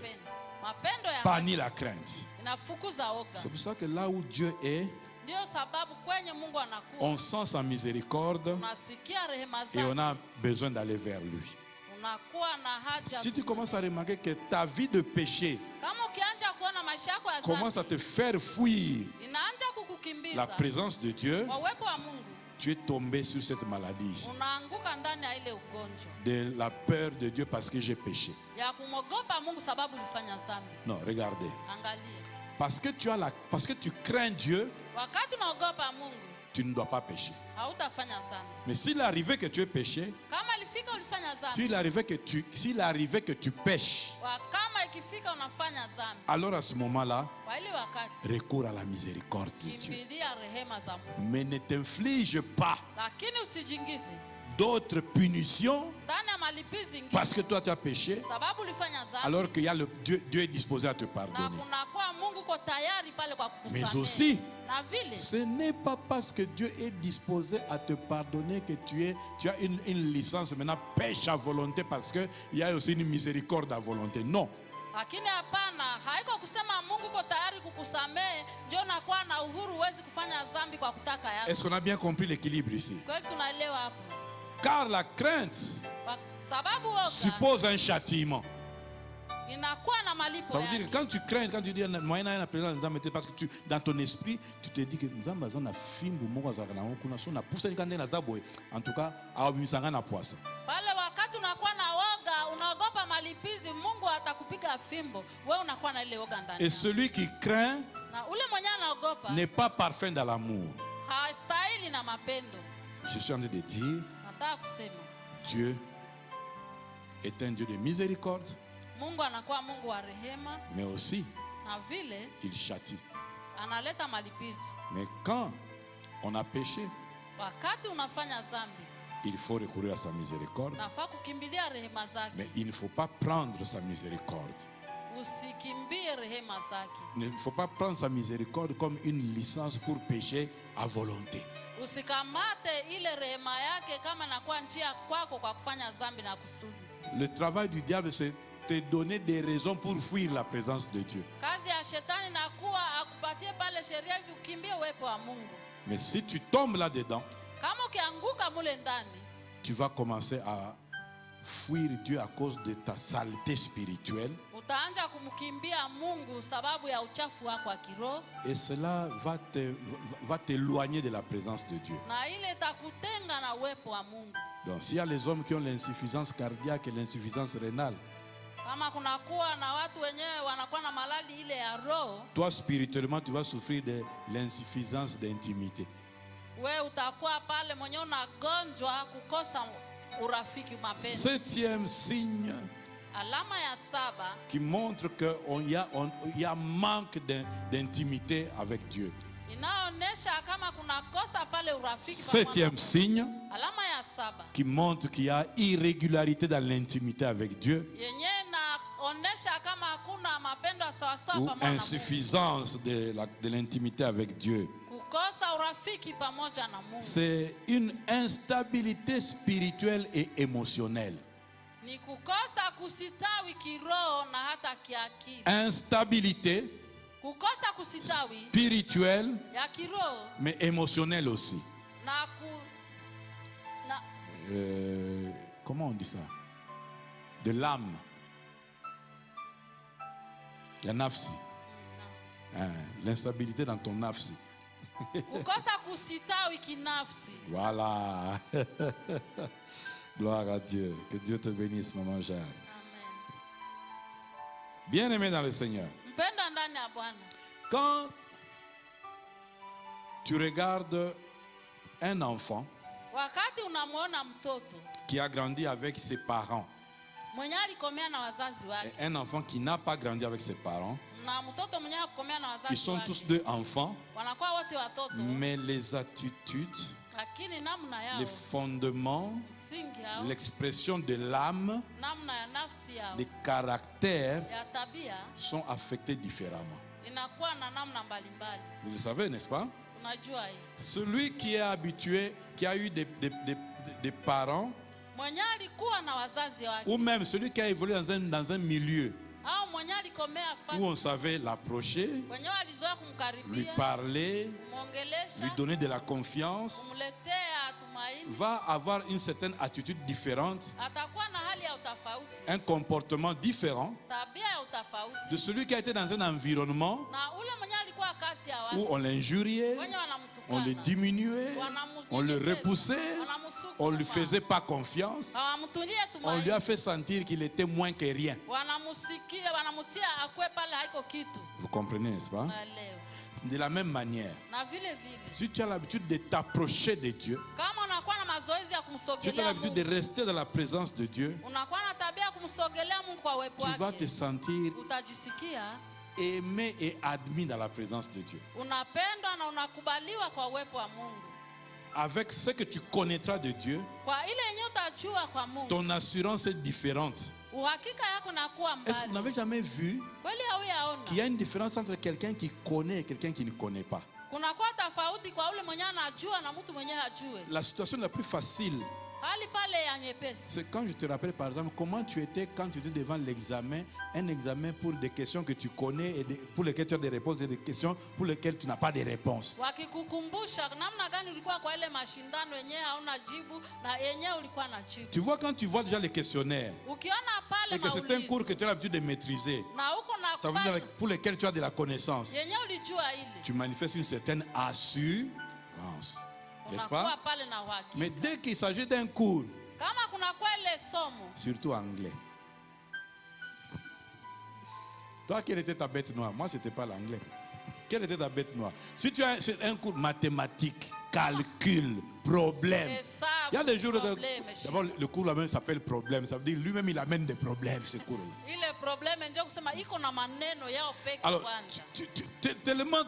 Mapendo ya bannit la crainte. inafukuza oga. C'est pour ça que là où Dieu est, Ndio sababu kwenye Mungu anakuwa on sent sa miséricorde unasikia rehema et on zake, a besoin d'aller vers lui. unakuwa na haja. Si tu commences à remarquer que ta vie de péché Kama ukianza kuona maisha yako ya commence à te dhambi faire fuir inaanza la kukukimbiza présence de Dieu, kwa uwepo wa Mungu, tu es tombé sur cette maladie ici. unaanguka ndani ya ile ugonjwa De la peur de Dieu parce que j'ai péché. ya kumwogopa Mungu sababu ulifanya dhambi. Non, regardez. Angalia, Parce que tu crains Dieu, wakati unaogopa Mungu tu ne dois pas pécher. hautafanya dhambi. Mais s'il arrivait que tu aies péché, Kama ilifika ulifanya dhambi, s'il arrivait que tu pêches, kama ikifika unafanya dhambi, alors à ce moment-là, kwa ile wakati recours à la miséricorde de Dieu. kimbilia rehema za Mungu, Mais ne t'inflige pas lakini usijingize d'autres punitions ndani ya malipizi ingine parce que toi tu as péché, sababu ulifanya dhambi, alors que Dieu est disposé à te na pardonner. kunakuwa Mungu ko tayari pale kwa Mais kukusamehe. aussi, Na vile ce n'est pas parce que Dieu est disposé à te pardonner que tu as une licence maintenant pêche à volonté parce qu'il y a aussi une miséricorde à volonté. Non. lakini hapana, haiko kusema Mungu ko tayari kukusamehe ndio unakuwa na uhuru, huwezi kufanya dhambi kwa kutaka yako. Est-ce qu'on a bien compris l'équilibre ici? Kweli tunaelewa hapo, Car la crainte kwa sababu woga suppose un châtiment. inakuwa na malipo Ça veut dire que yake. quand tu crains, quand tu dis moyen na présence de Nzambe, parce que dans ton esprit, tu te dis que Nzambe azana fimbu moko azaka na kuna so na pusa nikande na zaboe. En tout cas, aomisanga na poisa. Pale wakati unakuwa na woga, unaogopa malipizi, Mungu atakupiga fimbo, wewe unakuwa na ile woga ndani. Et celui qui craint Na ule mwenye anaogopa n'est pas parfait dans l'amour. hastahili na mapendo. Je suis en train de dire, Nataka kusema Dieu est un Dieu de miséricorde, Mungu anakuwa Mungu wa rehema, mais aussi na vile il châtie. analeta malipizi. Mais quand on a péché, Wakati unafanya dhambi, il faut recourir à sa miséricorde, nafaa kukimbilia rehema mais zake, il ne faut pas prendre sa miséricorde. usikimbie rehema zake. Il ne faut pas prendre sa miséricorde comme une licence pour pécher à volonté. Usikamate ile rehema yake kama nakuwa njia kwako kwa kufanya dhambi na kusudi. Le travail du diable, c'est te donner des raisons pour fuir la présence de Dieu. Kazi ya shetani nakuwa akupatie pale sheria hivi ukimbie uwepo wa Mungu. Mais si tu tombes là-dedans, Kama ukianguka mule ndani, tu vas commencer à fuir Dieu à cause de ta saleté spirituelle. utaanza kumkimbia Mungu sababu ya uchafu wako wa kiroho, Et cela va t'éloigner de la présence de Dieu. na ile itakutenga na uwepo wa Mungu. Donc s'il y a les hommes qui ont l'insuffisance cardiaque et l'insuffisance rénale, Kama kunakuwa na watu wenyewe wanakuwa na malali ile ya roho, toi spirituellement tu vas souffrir de l'insuffisance d'intimité. we utakuwa pale mwenyewe unagonjwa kukosa urafiki, mapenzi. Septième signe Alama ya 7 qui montre qu'il y a manque d'intimité avec Dieu. inaonyesha kama kuna kosa pale urafiki. Septième signe Alama ya 7 qui montre qu'il y a irrégularité dans l'intimité avec Dieu yenye inaonyesha kama hakuna mapendo sawasawa ou pamoja na Mungu. insuffisance de l'intimité avec Dieu. Kukosa urafiki pamoja na Mungu C'est une instabilité spirituelle et émotionnelle. ni kukosa kusitawi kiroho na hata kiakili. Instabilité Kukosa kusitawi spirituelle ya kiroho mais émotionnelle aussi. na Comment on dit ça? De l'âme. Il y a nafsi. Hein, l'instabilité dans ton nafsi. kukosa kusitawi kinafsi. Voilà. Gloire à Dieu. Que Dieu te bénisse, maman Jeanne. Amen. Bien-aimé dans le Seigneur. Mpendwa ndani ya Bwana, Quand tu regardes un enfant wakati unamwona mtoto qui a grandi avec ses parents mwenye alikomea na wazazi et wake un enfant qui n'a pas grandi avec ses parents, na mtoto mwenye alikomea na ils wazazi sont tous wake, deux enfants, wanakuwa wote watoto, mais les attitudes, lakini namna yao, les fondements, msingi yao, l'expression de l'âme, namna ya nafsi yao, les caractères ya tabia sont affectés différemment. inakuwa na namna mbalimbali. Vous le savez, n'est-ce pas? Unajua hii, Celui qui est habitué, qui a eu des parents, mwenye alikuwa na wazazi wake ou même celui qui a évolué dans un milieu au mwenye alikomea où on fasi, savait l'approcher, wenyewe alizoea lui kumkaribia, parler, lui kumwongelesha, donner de la confiance, kumletea tumaini, va avoir une certaine attitude différente atakuwa na hali ya un comportement différent tabia ya utofauti de celui qui a été dans un environnement na ule mwenye alikuwa kati ya où watu on l'injuriait, wenye on le wanamtukana, diminuait, on le repoussait, on ne lui faisait pas confiance. hawamtulie On lui tumaini, a fait sentir qu'il était moins que rien. wanamusikia, wanamutia akwe pale haiko kitu. Vous comprenez, n'est-ce pas? Naelewa. De la même manière, Na vile vile si tu as l'habitude de t'approcher de Dieu, kama unakuwa na mazoezi ya si tu as kumsogelea l'habitude de Mungu, rester dans la présence de Dieu, unakuwa na tabia ya kumsogelea Mungu kwa uwepo tu vas te wake, sentir utajisikia aimé et admis dans la présence de Dieu. unapendwa na unakubaliwa kwa uwepo wa Mungu. Avec ce que tu connaîtras de Dieu, Kwa ile yenyewe utajua kwa Mungu, ton assurance est différente. uhakika yako nakuwa Est-ce que vous n'avez mbali. jamais vu Kweli hauyaona qu'il y a une différence entre quelqu'un qui connaît et quelqu'un qui ne connaît pas? kunakuwa tofauti kwa ule mwenye anajua na mtu mwenye hajue. La situation la plus facile, Hali pale ya nyepesi, c'est quand je te rappelle par exemple comment tu étais quand tu étais devant l'examen, un examen pour des questions que tu connais et pour lesquelles tu as des réponses et des questions pour lesquelles tu n'as pas de réponse. wakikukumbusha namna gani ulikuwa kwa ile mashindano yenyewe hauna jibu na yenyewe ulikuwa na jibu. Tu vois, quand tu vois déjà les questionnaires Ukiona pale et que c'est un cours que tu as l'habitude de maîtriser, na uko na ça veut dire pour lesquels tu as de la connaissance, yenyewe ulijua ile, tu manifestes une certaine assurance, n'est-ce unakuwa pas? pale na uhakika. Mais dès qu'il s'agit d'un cours, Kama kuna kwa ile somo, surtout anglais. Toi, quelle était ta bête noire? Moi, c'était pas l'anglais. Quelle était ta bête noire? Si tu as un cours mathématique, calcul, problème. hesabu, Il y a des jours où problème, d'abord le cours là-même s'appelle problème. Ça veut dire lui-même il amène des problèmes, ce cours-là. ile probleme ndio kusema iko na maneno yao peke Alors, kwanza. tellement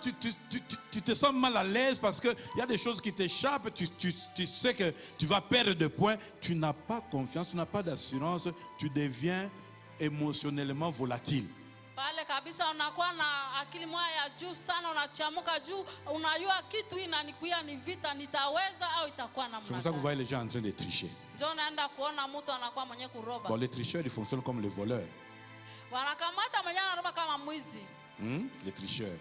tu te sens mal à l'aise parce qu'il y a des choses qui t'échappent, tu sais que tu vas perdre de points, tu n'as pas confiance, tu n'as pas d'assurance, tu deviens émotionnellement volatile. Pale kabisa unakuwa na akili moja ya juu sana, unachamuka juu, unajua kitu hii inanikuia ni vita, nitaweza au itakuwa C'est namna pour ça que vous gani. voyez les gens en train de tricher. Ndio naenda kuona mtu anakuwa mwenye kuroba. Bon, les tricheurs, ils fonctionnent comme les voleurs. Wanakamata mwenye anaroba kama mwizi. Les tricheurs.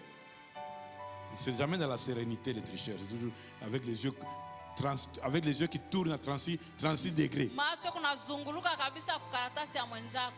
C'est jamais dans la sérénité, les tricheurs. C'est toujours avec les yeux qui tournent à 36 degrés. Macho kunazunguluka kabisa kukaratasi ya mwenzako.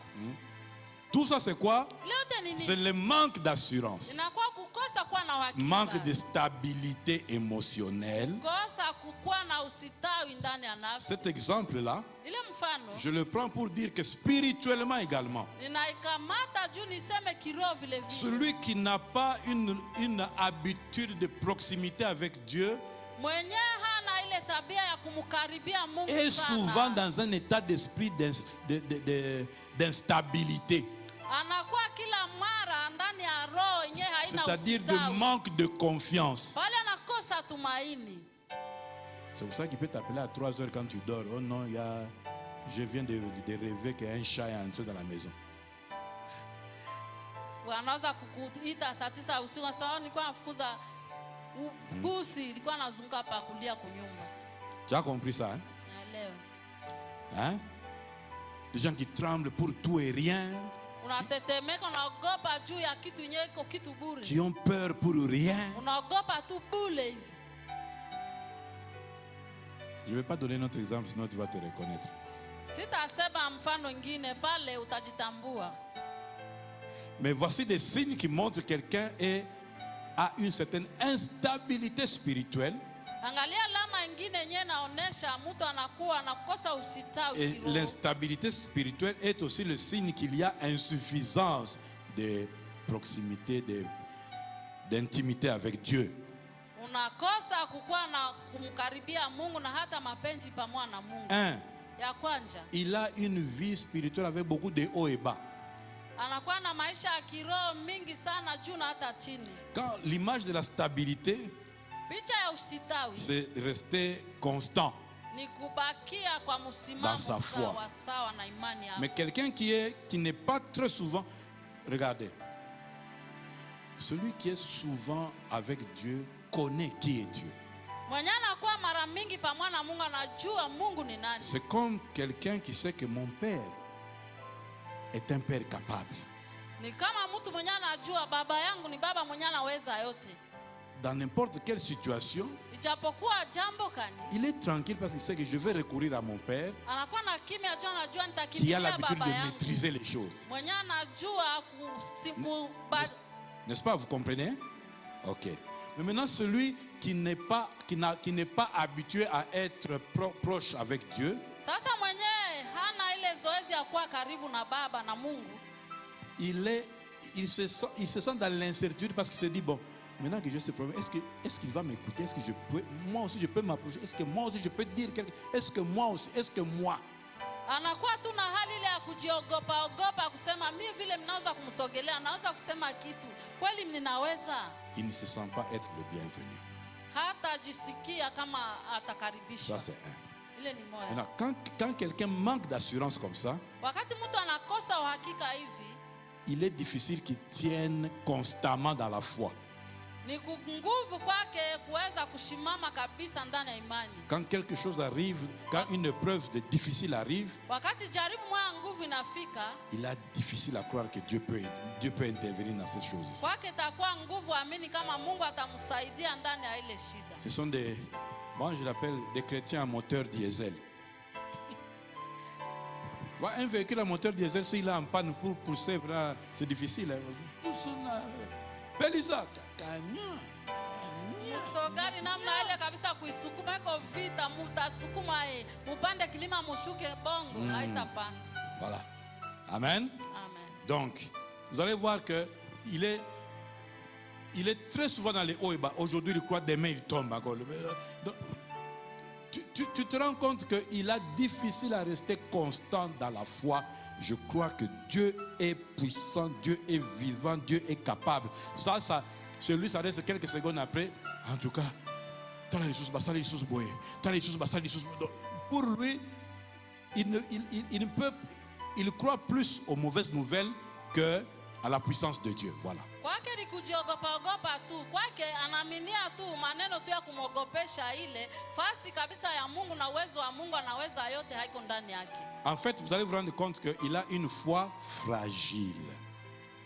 Tout ça, c'est quoi? Leo C'est nini? le manque d'assurance. Inakuwa kukosa kuwa na uhakika. Manque de stabilité émotionnelle. Kukosa kukuwa na usitawi ndani ya nafsi. Cet exemple-là, Ile mfano je le prends pour dire que spirituellement également, ninaikamata juu niseme kiroho vile vile. celui qui n'a pas une habitude de proximité avec Dieu Mwenye hana ile tabia ya kumkaribia Mungu est souvent sana, dans un état d'esprit d'instabilité, anakuwa kila mara ndani ya roho yenye haina c'est-à-dire de usitawi. manque de confiance. Pale anakosa tumaini. C'est pour ça qu'il peut t'appeler à 3 heures quand tu dors. Oh non, je viens de rêver qu'il y a un chat entré dans la maison. Wanaweza kukuita saa 9 usiku na sawa, nilikuwa nafukuza pusi, ilikuwa nazunguka pa kulia kunyumba. Tu as compris ça, hein? Naelewa. Hein? Des gens qui tremblent pour tout et rien, Unatetemeka, unaogopa juu ya kitu yenyewe iko kitu bure. qui ont peur pour rien. Unaogopa tu bure hivi. Je ne vais pas donner notre exemple, sinon tu vas te reconnaître. Sitasema mfano mwingine pale utajitambua. Mais voici des signes qui montrent que quelqu'un a une certaine instabilité spirituelle. Angalia alama nyingine yenyewe inaonyesha mtu anakuwa anakosa usitawi Et kiroho. l'instabilité spirituelle est aussi le signe qu'il y a insuffisance de proximité, d'intimité avec Dieu. Unakosa kukuwa na kumkaribia Mungu na hata mapenzi pamoja na Mungu. Ya kwanza, Il a une vie spirituelle avec beaucoup de hauts et bas. anakuwa na maisha ya kiroho mingi sana juu na hata chini. Quand l'image de la stabilité, Picha ya usitawi c'est rester constant. ni kubakia kwa msimamo Dans sa foi. sawa sawa na imani yako. Mais quelqu'un qui n'est pas très souvent, regardez, celui qui est souvent avec Dieu connaît qui est Dieu. Mwenye anakuwa mara mingi pamoja na Mungu anajua Mungu ni nani. C'est comme quelqu'un qui sait que mon père est un père capable. Ni kama mtu mwenye anajua baba yangu ni baba mwenye anaweza yote. dans n'importe quelle situation, ijapokuwa jambo kani, il est tranquille parce qu'il sait que je vais recourir à mon père anakuwa na kimya, jua anajua qui a nitakimbilia l'habitude baba de yangu maîtriser les choses. mwenye anajua N'est-ce pas, vous comprenez? Ok. Mais maintenant, celui qui n'est pas habitué à être proche avec Dieu, Sasa mwenyewe hana ile zoezi ya kuwa karibu na baba na Mungu, il se sent dans l'incertitude parce qu'il se dit, bon, maintenant que j'ai ce problème, est-ce qu'il va m'écouter? Est-ce que moi aussi je peux m'approcher? Est-ce que moi aussi je peux dire quelque chose? Est-ce que moi? anakuwa tu na hali ile ya kujiogopa kusema mimi vile mnaweza kumsogelea, anaweza kusema kitu kweli ninaweza. Il ne se sent pas être le bienvenu. Hata jisikia kama atakaribishwa. Ça c'est un. Ile ni moja. Maintenant, quand quelqu'un manque d'assurance comme ça, Wakati mtu anakosa uhakika hivi, il est difficile qu'il tienne constamment dans la foi. ni nguvu kwake kuweza kushimama kabisa ndani ya imani. Quand quelque chose arrive, quand une épreuve difficile arrive, Wakati jaribu moja nguvu inafika, il est difficile à croire que Dieu peut intervenir dans ces choses. kwake itakuwa nguvu amini kama Mungu atamsaidia ndani ya ile shida. Ce sont moi je l'appelle des chrétiens à moteur diesel. Un véhicule à moteur diesel, s'il est en panne pour pousser, c'est difficile. Belisa, Gari namna ile kabisa kuisukuma iko vita, mutasukuma mupande kilima mushuke bongo haitapanda. Voilà. Amen. Amen. Donc, vous allez voir que il est très souvent dans les hauts et bas. Aujourd'hui, il croit, demain, il tombe encore. Donc, tu te rends compte qu'il est difficile à rester constant dans la foi. Je crois que Dieu est puissant, Dieu est vivant, Dieu est capable. Chez lui, ça reste quelques secondes après. En tout cas, pour lui, il croit plus aux mauvaises nouvelles que à la puissance de Dieu. Voilà. Kwake ni kujiogopa tu. Kwake anaaminia tu maneno tu ya kumogopesha ile fasi kabisa ya Mungu na uwezo wa Mungu anaweza yote haiko ndani yake. En fait, vous allez vous rendre compte qu'il a une foi fragile.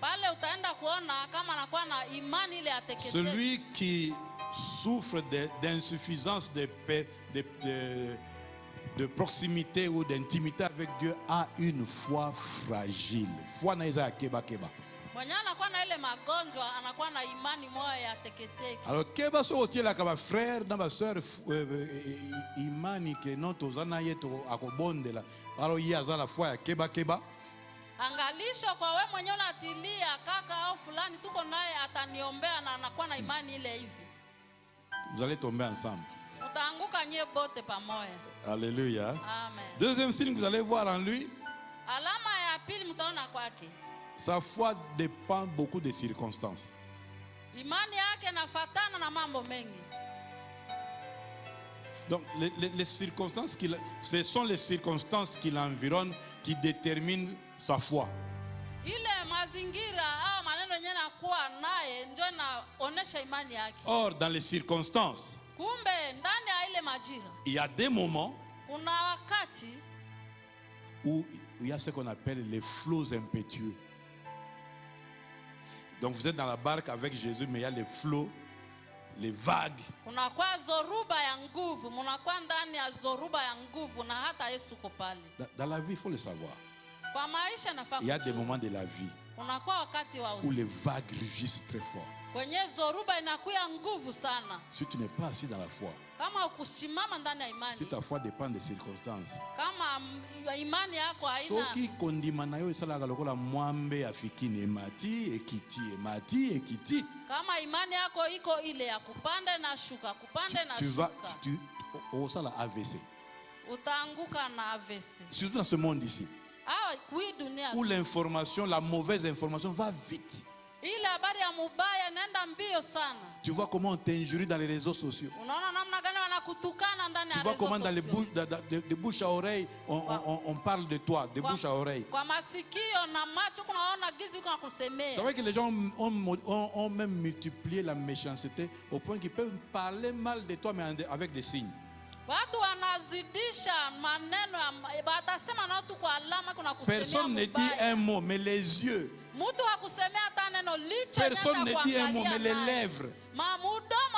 Pale utaenda kuona kama anakuwa na imani ile ya teketeke. Celui qui souffre d'insuffisance de proximité ou d'intimité avec Dieu a une foi fragile. Foi naïza keba. Mwenye anakuwa na ile magonjwa anakuwa na imani moja ya teketeke. Alors keba so otiela kaba frère na ba sœur imani ke non tozana yeto akobondela. Alors il y a la foi ya keba. Angalisho kwa wewe mwenyewe unatilia kaka au fulani tuko naye ataniombea na anakuwa na imani ile hivi. Vous allez tomber ensemble. Utaanguka nyie bote pamoja. Alléluia. Amen. Deuxième signe que vous allez voir en lui, Alama ya pili mtaona kwake. sa foi dépend beaucoup des circonstances. Imani yake nafatana na mambo mengi. Donc les circonstances ce sont les circonstances qui l'environnent qui déterminent sa foi. Ile mazingira au maneno yenyewe nakuwa naye ndio naonesha imani yake. Or, dans les circonstances, Kumbe ndani ya ile majira il y a des moments kuna wakati où il y a ce qu'on appelle les flots impétueux. Donc vous êtes dans la barque avec Jésus, mais il y a les flots, les vagues. kunakuwa zoruba ya nguvu, mnakuwa ndani ya zoruba ya nguvu na hata Yesu ko pale. Dans la vie, il faut le savoir. Kwa maisha nafaa Il y a des moments de la vie kunakuwa wakati wa où les vagues rugissent très fort. kwenye zoruba inakuwa nguvu sana. Si tu n'es pas assis dans la foi, Kama ukusimama ndani ya imani, si ta foi dépend des circonstances, kama imani yako haina, soki kondima na yo esalaka lokola mwambe afikini ekiti. kama imani yako iko ile ya kupanda na shuka, kupanda na shuka, osala AVC. utaanguka na AVC. Surtout dans ce monde ici, Kui dunia où l'information, la mauvaise information va vite. ile habari ya mubaya nenda mbio sana. Tu vois comment on t'injurie dans les réseaux sociaux. Unaona namna gani wanakutukana ndani ya Tu vois réseaux comment de bouche à oreille on parle de toi, de bouche à oreille. Kwa masikio na macho kunaona gizi kuna kusemea. C'est vrai que les gens ont même multiplié la méchanceté au point qu'ils peuvent parler mal de toi mais avec des signes. Watu wanazidisha maneno watasema na watu kwa alama kuna kusemea. Personne ne dit un mot mais les yeux. Mtu hakusemea hata neno licho. Personne ne dit un mot mais les lèvres. Mudomo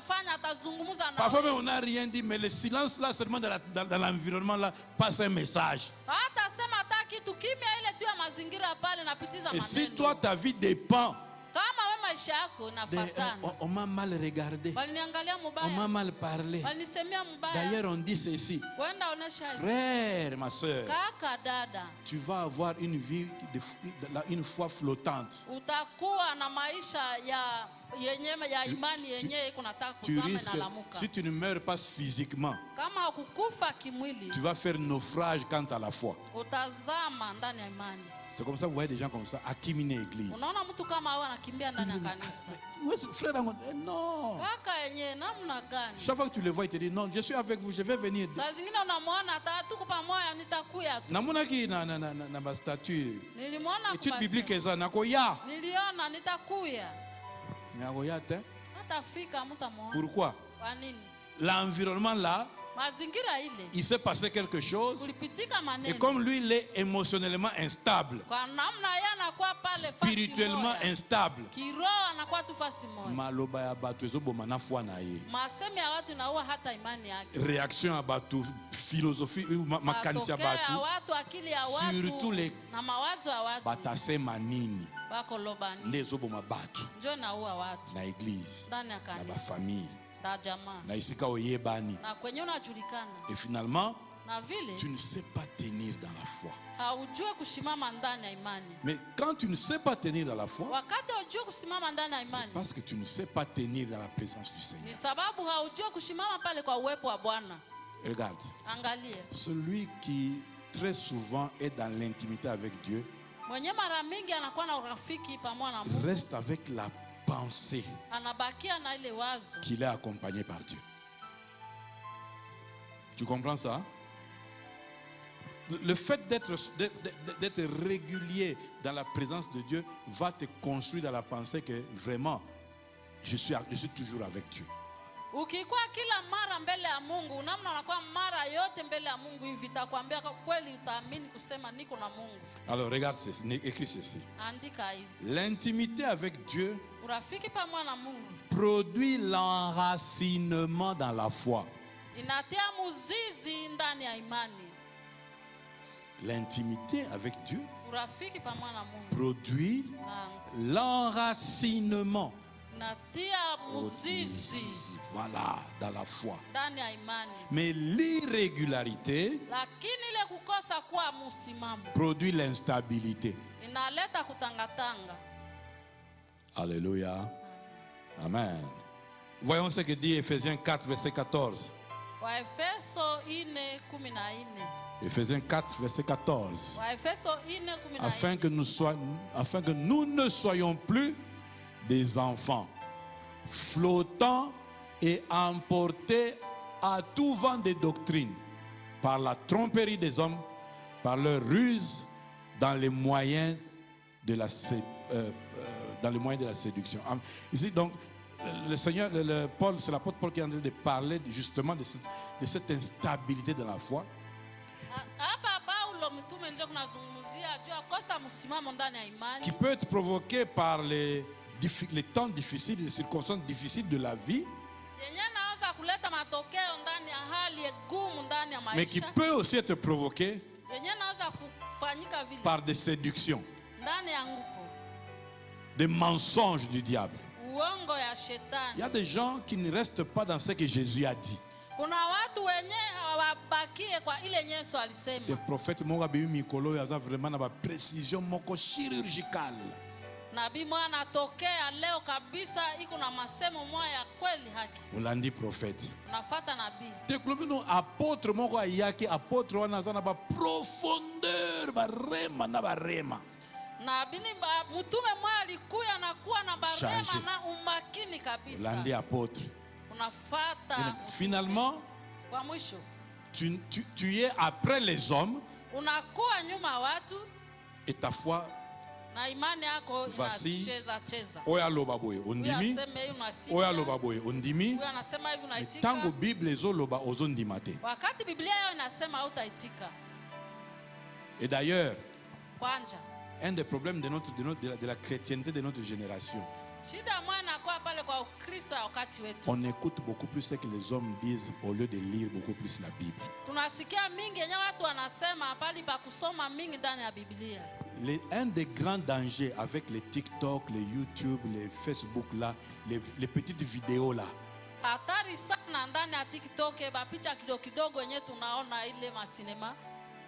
atafanya, atazungumza na Parfois même wewe. on n'a rien dit, mais le silence là seulement dans l'environnement là passe un message. Hata sema hata kitu, kimya ile tu ya mazingira pale napitiza Et si maneno. toi ta vie dépend, Kama wewe maisha yako nafatana. on m'a mal regardé, Waliniangalia on m'a mubaya. mal parlé. Walinisemea mubaya. D'ailleurs on dit ceci, Wenda onesha hivi. frère, ma soeur, Kaka dada, tu vas avoir une vie une foi flottante. utakuwa na maisha ya yenyewe ya imani yenyewe kunataka Tu kuzama risques, na lamuka. si tu ne meurs pas physiquement, Kama hakukufa kimwili, tu vas faire naufrage quant à la foi. utazama ndani ya imani. C'est comme ça, vous voyez des gens comme ça, à Kimine Église. Unaona mtu kama wewe anakimbia ndani ya kanisa. Où est ce frère Angon? Non. Kaka yenyewe namna gani? Chaque fois que tu le vois, il te dit non, je suis avec vous, je vais venir. Saa zingine unamwona hata tuko pamoja, nitakuya tu. Namona ki na ba statue. Nilimwona Étude kwa biblique pastor. eza nakoya. Niliona nitakuya. Nakoya te. Hatafika mtamuona. Pourquoi? Kwa nini? L'environnement là, Mazingira ile il s'est passé quelque chose. kulipitika Et maneno. comme lui, il est émotionnellement instable, Kwa namna yeye anakuwa pale fasi spirituellement moja. instable. Kiroho anakuwa tu fasi moja. Maloba ya bato ezoboma na foi na ye. Masemi ya watu inaua hata imani yake. Réaction à bato, philosophie, makanisi ya Matokeo ya bato, watu, akili ya watu surtout les na mawazo ya watu batasema nini bako lobani. nde ezoboma bato Njo naua watu na église, ndani ya na kanisa bafamille, na jamaa na esika oyebani. na kwenye unajulikana, Et finalement, na vile tu ne sais pas tenir dans la foi. haujue kusimama ndani ya imani. Mais quand tu ne sais pas tenir dans la foi, Wakati haujue kusimama ndani ya c'est imani, parce que tu ne sais pas tenir dans la présence du Seigneur. ni sababu haujue kusimama pale kwa uwepo wa Bwana. Regarde, Angalie, celui qui très souvent est dans l'intimité avec Dieu mwenye mara mingi anakuwa na urafiki pamoja na Mungu, reste avec la pensée anabakia na ile wazo qu'il est accompagné par Dieu. Tu comprends ça? Le fait d'être régulier dans la présence de Dieu va te construire dans la pensée que vraiment, je suis toujours avec Dieu. ukikuwa kila mara mbele ya Mungu, namna unakuwa mara yote mbele ya Mungu hivi, itakwambia kwa kweli, utaamini kusema niko na Mungu. Alors regarde ceci, écris ceci. Andika hivi, L'intimité avec Dieu urafiki pamoja na Mungu produit l'enracinement dans la foi. inatia muzizi ndani ya imani. L'intimité avec Dieu Urafiki pamoja na Mungu produit na l'enracinement. natia muzizi Voilà, dans la foi. ndani ya imani. Mais l'irrégularité Lakini ile kukosa kuwa msimamo produit l'instabilité. inaleta kutangatanga. Alléluia. Amen. Voyons ce que dit Ephésiens 4, verset 14. Waefeso 4:14. Ephésiens 4, verset 14. Waefeso 4:14. Afin que nous ne soyons plus des enfants, flottants et emportés à tout vent de doctrine, par la tromperie des hommes, par leur ruse, dans les moyens de la séduction. Ici, donc, le Seigneur, Paul, c'est l'apôtre Paul qui est en train de parler justement de cette instabilité de la foi. Hapa Paulo mtume ndio kunazungumzia juu ya kosa msimamo ndani ya imani, Qui peut être provoqué par les temps difficiles, les circonstances difficiles de la vie, yenye naweza kuleta matokeo ndani ya hali gumu ndani ya mais qui maisha, peut aussi être provoqué yenye naweza kufanyika vile par des séductions, ndani ya nguko, des mensonges du diable. uongo ya Il y shetani. a des gens qui ne restent pas dans ce que Jésus a dit. Kuna watu wenye hawabakie kwa ile Yesu Des alisema. prophètes m'ont dit Mikolo, il y a vraiment une précision moko chirurgicale. Nabii mwana anatokea leo kabisa, iko na masemo moja ya kweli haki. On l'a dit prophète. Unafuata nabii. Te klobino apôtre moko ayaki apôtre wana za na ba profondeur ba rema na ba rema. Nabii mtume mmoja alikuya na kuwa na barema Changer. na umakini On kabisa. l'a dit apôtre. Unafuata. Finalement, Kwa mwisho tu es après les hommes unakuwa nyuma ya watu et ta foi na imani yako Vasi. inacheza cheza. oya loba boye Huyu ondimi aseme hivi unasikia. oya loba boye ondimi Huyu anasema hivi unaitika. tango bible ezoloba ozondima te. Wakati Biblia yao inasema hautaitika. Et d'ailleurs, Kwanja un des problèmes de la chrétienté de notre génération, Shida moja inakuwa pale kwa Ukristo ya wakati wetu. On écoute beaucoup plus ce que les hommes disent au lieu de lire beaucoup plus la Bible. Tunasikia mingi yenye watu wanasema pale pa kusoma mingi ndani ya Biblia. Un des grands dangers avec les TikTok, les YouTube, les Facebook là, les petites vidéos là. Hatari sana ndani ya TikTok ba picha kidogo kidogo yenye tunaona ile masinema.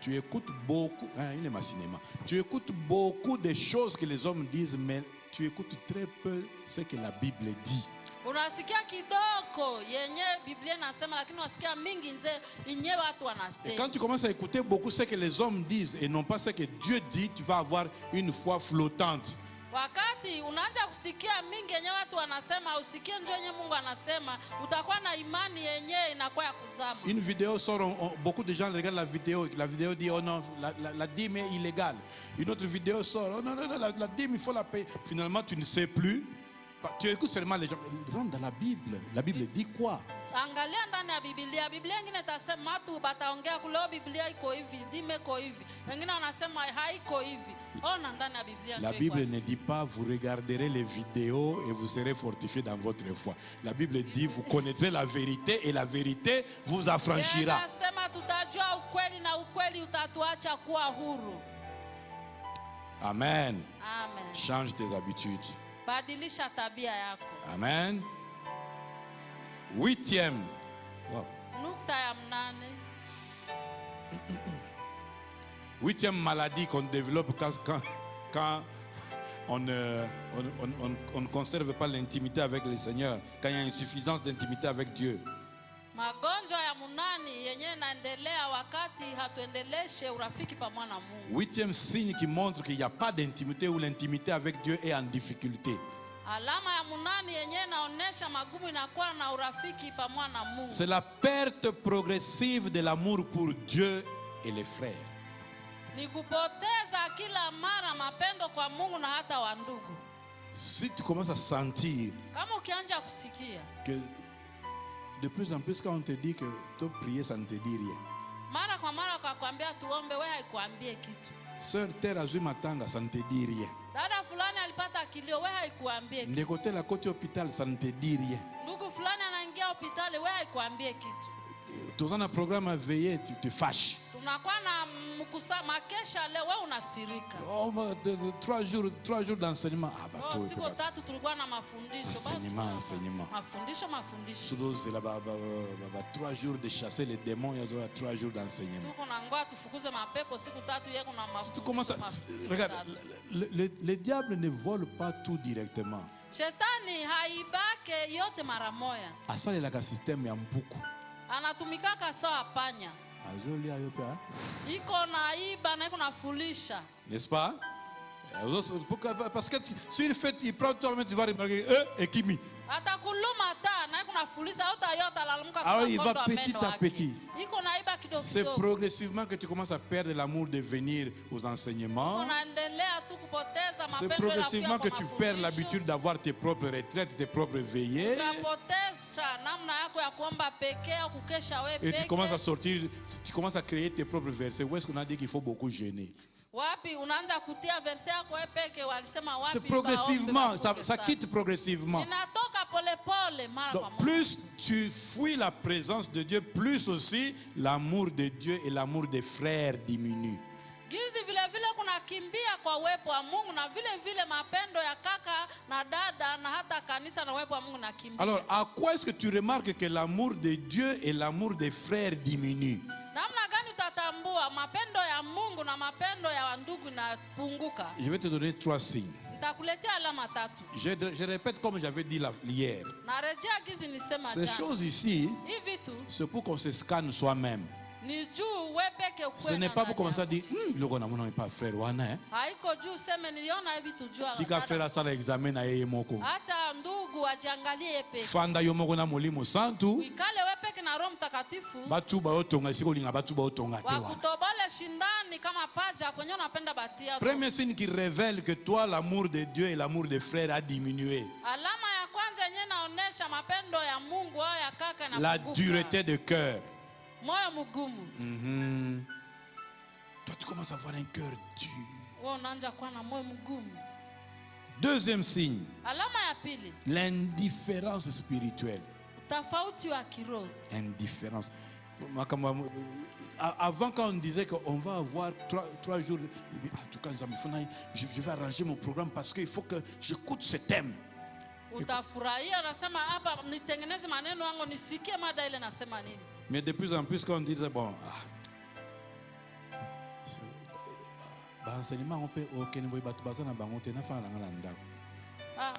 Tu écoutes beaucoup, il est ma cinéma. Tu écoutes beaucoup de choses que les hommes disent, mais tu écoutes très peu ce que la Bible dit. Unasikia kidogo yenye Biblia nasema lakini unasikia mingi nje yenye watu wanasema. Et quand tu commences à écouter beaucoup ce que les hommes disent et non pas ce que Dieu dit, tu vas avoir une foi flottante. Wakati unaanza kusikia mingi yenye watu wanasema, usikie njoo yenye Mungu anasema, utakuwa na imani yenye inakuwa ya kuzama. Une vidéo sort, beaucoup de gens regardent la vidéo dit oh non, la dîme est illégale. Une autre vidéo sort, oh non, la dîme il faut la payer. Finalement tu ne sais plus. Tu écoutes seulement les gens. Rentre dans la Bible dit quoi? Angalia ndani ya Biblia. Biblia nyingine itasema watu bataongea kuleo Biblia iko hivi, dime iko hivi. Wengine wanasema haiko hivi. Ona ndani ya Biblia. La Bible ne dit pas vous regarderez les vidéos et vous serez fortifiés dans votre foi. La Bible dit vous connaîtrez la vérité et la vérité vous affranchira. Inasema tutajua ukweli na ukweli utatuacha kuwa huru. Amen. Amen. Change tes habitudes. Badilisha tabia yako. Amen. 8e. Wow. Nukta ya 8. 8e maladie qu'on développe quand on ne conserve pas l'intimité avec le Seigneur, quand il y a insuffisance d'intimité avec Dieu. Magonjwa ya 8 yenye naendelea wakati hatuendeleshe urafiki pamoja na Mungu. 8e signe qui montre qu'il n'y a pas d'intimité ou l'intimité avec Dieu est en difficulté. Alama ya 8 yenye naonesha magumu inakuwa na urafiki pamoja na Mungu. C'est la perte progressive de l'amour pour Dieu et les frères. Ni kupoteza kila mara mapendo kwa Mungu na hata wa ndugu. Si tu commences à sentir Kama ukianza kusikia que de plus en plus quand on te dit que tu prier ça ne te dit rien. mara kwa mara kwa kuambia tuombe, wewe haikuambie kitu. Sœur Terre Azui Matanga, ça ne te dit rien. Dada fulani alipata kilio, wewe haikuambie kitu. Ndekote la côté hôpital, ça ne te dit rien. Ndugu fulani anaingia hospitali, wewe haikuambie kitu. Tu as un programme à veiller, tu te fâches. Tunakuwa na makesha leo, wewe unasirika. Oh, 3 jours d'enseignement. Ah bah toi. Siku 3 tulikuwa na mafundisho. Enseignement. Mafundisho. C'est là 3 jours de chasser les démons, il y a 3 jours d'enseignement. Tuko na ngoa tufukuze mapepo siku 3 yeko na mafundisho. Tu commences à regarde, le diable ne vole pas tout directement. Shetani haibake yote mara moja. Asale la système ya mpuku. Anatumikaka sawa panya. Azoli ayopa. Iko na iba na iko na fulisha. N'est-ce pas? Parce que s'il fait, il prend toi-même, tu vas remarquer, et Kimi. Atakuluma ta na iko na fulisa utayota lalamka kwa il va petit à petit. Iko na iba kidogo c'est progressivement que tu commences à perdre l'amour de venir aux enseignements. C'est progressivement que tu perds l'habitude d'avoir tes propres retraites, tes propres veillées. Et tu commences à sortir, tu commences à créer tes propres versets. Où est-ce qu'on a dit qu'il faut beaucoup jeûner? C'est progressivement, ça quitte progressivement. Donc, plus tu fuis la présence de Dieu, plus aussi l'amour de Dieu et l'amour des frères diminue. Alors, à quoi est-ce que tu remarques que l'amour de Dieu et l'amour des frères diminue? Je vais te donner 3 signes. Je répète comme j'avais dit hier. Ces choses ici, c'est pour qu'on se scanne soi-même. Ce n'est pas pour commencer à dire le gars n'est pas frère wana hein. Tika faire ça l'examen na yeye moko. Acha ndugu ajiangalie yeye peke. Fanda yo moko na molimo santu. Uikale wewe peke na Roho Mtakatifu. Batu ba otonga siko linga batu ba otonga te wa. Wakutobole shindani kama paja kwenye unapenda batia. Premier signe qui révèle que toi l'amour de Dieu et l'amour des frères a diminué. Alama ya kwanza yenyewe inaonyesha mapendo ya Mungu au ya kaka na la dureté de cœur. Moyo mgumu. Toi tu commences à avoir un cœur dur. Wewe unaanza kuwa na moyo mgumu. Deuxième signe, Alama ya pili, l'indifférence spirituelle. utofauti wa kiroho. Indifférence. Avant, quand on disait qu'on va avoir 3 jours, en tout cas, je vais arranger mon programme parce qu'il faut que j'écoute ce thème. Utafurahia, nasema hapa nitengeneze maneno yangu nisikie mada ile nasema nini. Mais de plus en plus, quand on disait, bon, enseignement, on peut aucun niveau de base na bangote na fana ngala ndako.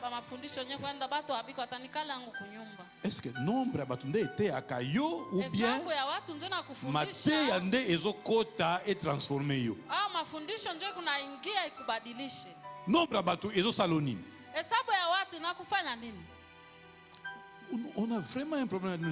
Ba mafundisho yenyewe kwenda batu abiko atanikala yangu kunyumba. Est-ce que nombre batu nde ete akayo ou bien Hesabu ya watu ndio mate nakufundisha. yande ezokota et transformer yo. Mafundisho ndio kunaingia ikubadilishe. Nombre batu ezo salonine. Hesabu ya watu inakufanya nini? On a vraiment un problème avec nous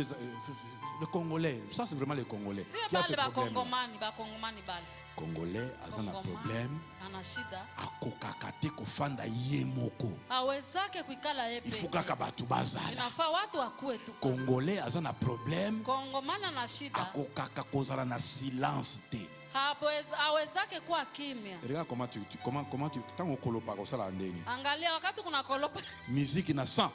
les Congolais. Ça c'est vraiment les Congolais. Si Qui a ce bale problème? bakongomani bale. Congolais a un problème. Ana shida. Akokakate kofanda yemoko. Awezake kuikala yepe. Il faut kaka batu bazala. Inafaa watu wakue tu. Congolais a un problème. Kongomani ana shida. Akokaka kozala na silence te. Awezake kuwa kimya. Regarde comment tu tant okolopa ko sala ndeni. Angalia wakati kuna kolopa. Musique na sang.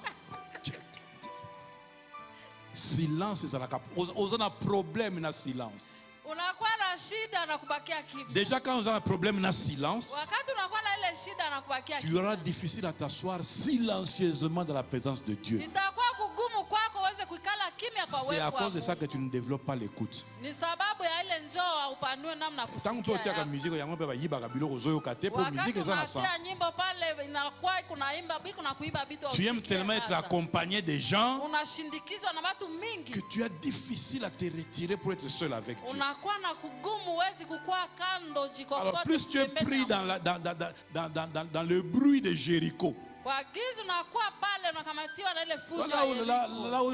Silence ezala ka ozana problème na silence. Unakuwa na shida na kubakia kimya. Déjà quand on a un problème na silence, Wakati unakuwa na ile shida na kubakia tu kimya. auras difficile à t'asseoir silencieusement dans la présence de Dieu. Itakuwa kugumu kwako uweze kuikala kimya kwa C'est wewe. à cause de ça que tu ne développes pas l'écoute. Ni sababu ya ile njoo upanue namna kusikia. Tant que tu as la musique, yango pe ba yibaka biloko zoyo kate pour musique eza na sang. Wakati nyimbo pale inakuwa kunaimba biku na kuiba bitu. Tu aimes tellement être accompagné des gens Unashindikizwa na watu mingi. que tu as difficile à te retirer pour être seul avec Dieu. Unakuwa na kugumu uwezi kukua kando jikokote. Alors plus tu es pris dans le bruit de Jéricho. Kwa gizu unakuwa pale unakamatiwa na ile fujo. Là où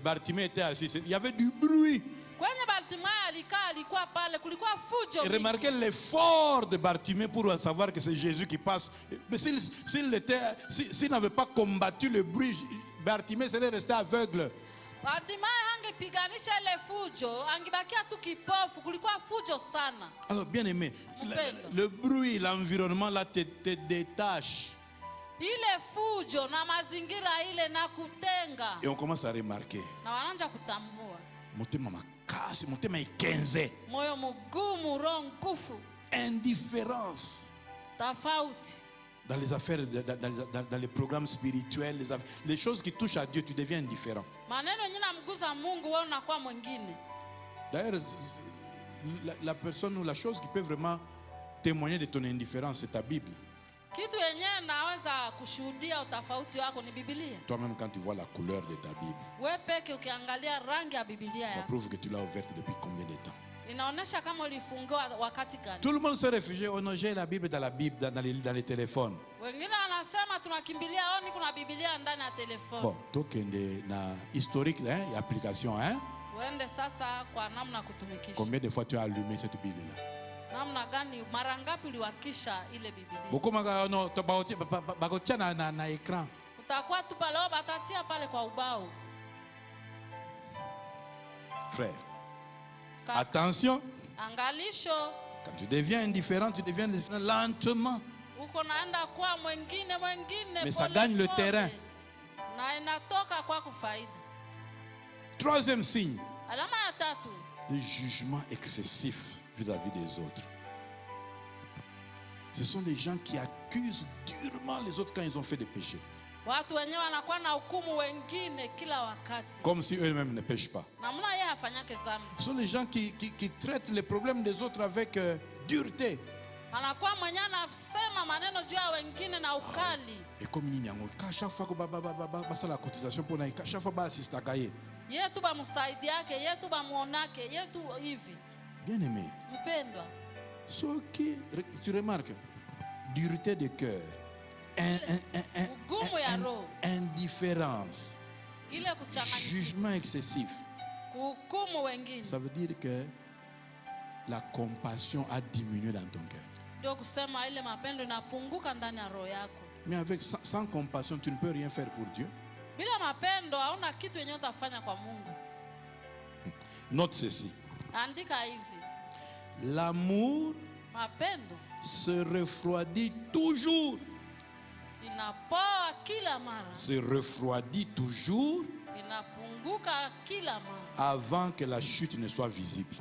Bartimée était assis, il y avait du bruit. Kwenye Bartimayo alikaa alikuwa pale kulikuwa fujo. Et remarquez l'effort de Bartimée pour savoir que c'est Jésus qui passe. Mais s'il n'avait pas combattu le bruit, Bartimée serait resté aveugle. Bartimayo hangepiganisha ile fujo, angebakia tu kipofu, kulikuwa fujo sana. Alors bien aimé, le bruit, l'environnement là te détache. Ile fujo na mazingira ile na kutenga. Et on commence à remarquer. Na wanaanza kutambua. Motema makasi, motema ikenze. Moyo mugumu, roho ngufu. Indifférence. Tofauti. Dans les affaires, dans les programmes spirituels, les choses qui touchent à Dieu, tu deviens indifférent. Maneno yenyewe namguza Mungu, wewe unakuwa mwingine. D'ailleurs, la personne ou la chose qui peut vraiment témoigner de ton indifférence, c'est ta Bible. Kitu yenyewe naweza kushuhudia utofauti wako ni Biblia. Toi-même, quand tu vois la couleur de ta Bible, Wewe peke ukiangalia rangi ya Biblia ça yako, prouve que tu l'as ouverte depuis combien de temps. inaonesha kama ulifungua wakati gani. Tout le monde s'est réfugié. On a la Bible dans les téléphones. Wengine wanasema tunakimbilia oni kuna Biblia ndani ya telefoni. Bon, tokende na historique, hein, application, hein. Tuende sasa kwa namna kutumikisha. Combien de fois tu as allumé cette Bible-là? Namna gani, mara ngapi uliwakisha ile Biblia? Beaucoup no bakotia na écran. Utakuwa tu pale batatia pale kwa ubao. Frère, attention. Angalisho. Quand tu deviens indifférent, tu deviens indifférent lentement. Uko naenda kwa mwingine. Mais ça gagne le terrain. Na inatoka kwa kufaida. Troisième signe. Alama ya tatu. Le jugement excessif vis-à-vis des autres. Ce sont des gens qui accusent durement les autres quand ils ont fait des péchés. Watu wenyewe wanakuwa na hukumu wengine kila wakati. Comme si eux-mêmes ne pêchent pas. Namna yeye hafanyake dhambi. Ce sont les gens qui traitent les problèmes des autres avec dureté. Anakuwa mwenyewe anasema maneno juu ya wengine na ukali. Et comme il y a chaque fois que la cotisation pour chaque fois que assiste à cahier. Yeye tu bamsaidi yake, yeye tu bamuonake, yeye tu hivi. Bien aimé. Mpendwa. Ce qui, tu remarques, dureté de cœur, indifférence, jugement excessif. Ça veut dire que la compassion a diminué dans ton cœur. Mais avec sans compassion, tu ne peux rien faire pour Dieu. Note ceci. L'amour se refroidit toujours inapoa kila mara, se refroidit toujours inapunguka kila mara, avant que la chute ne soit visible.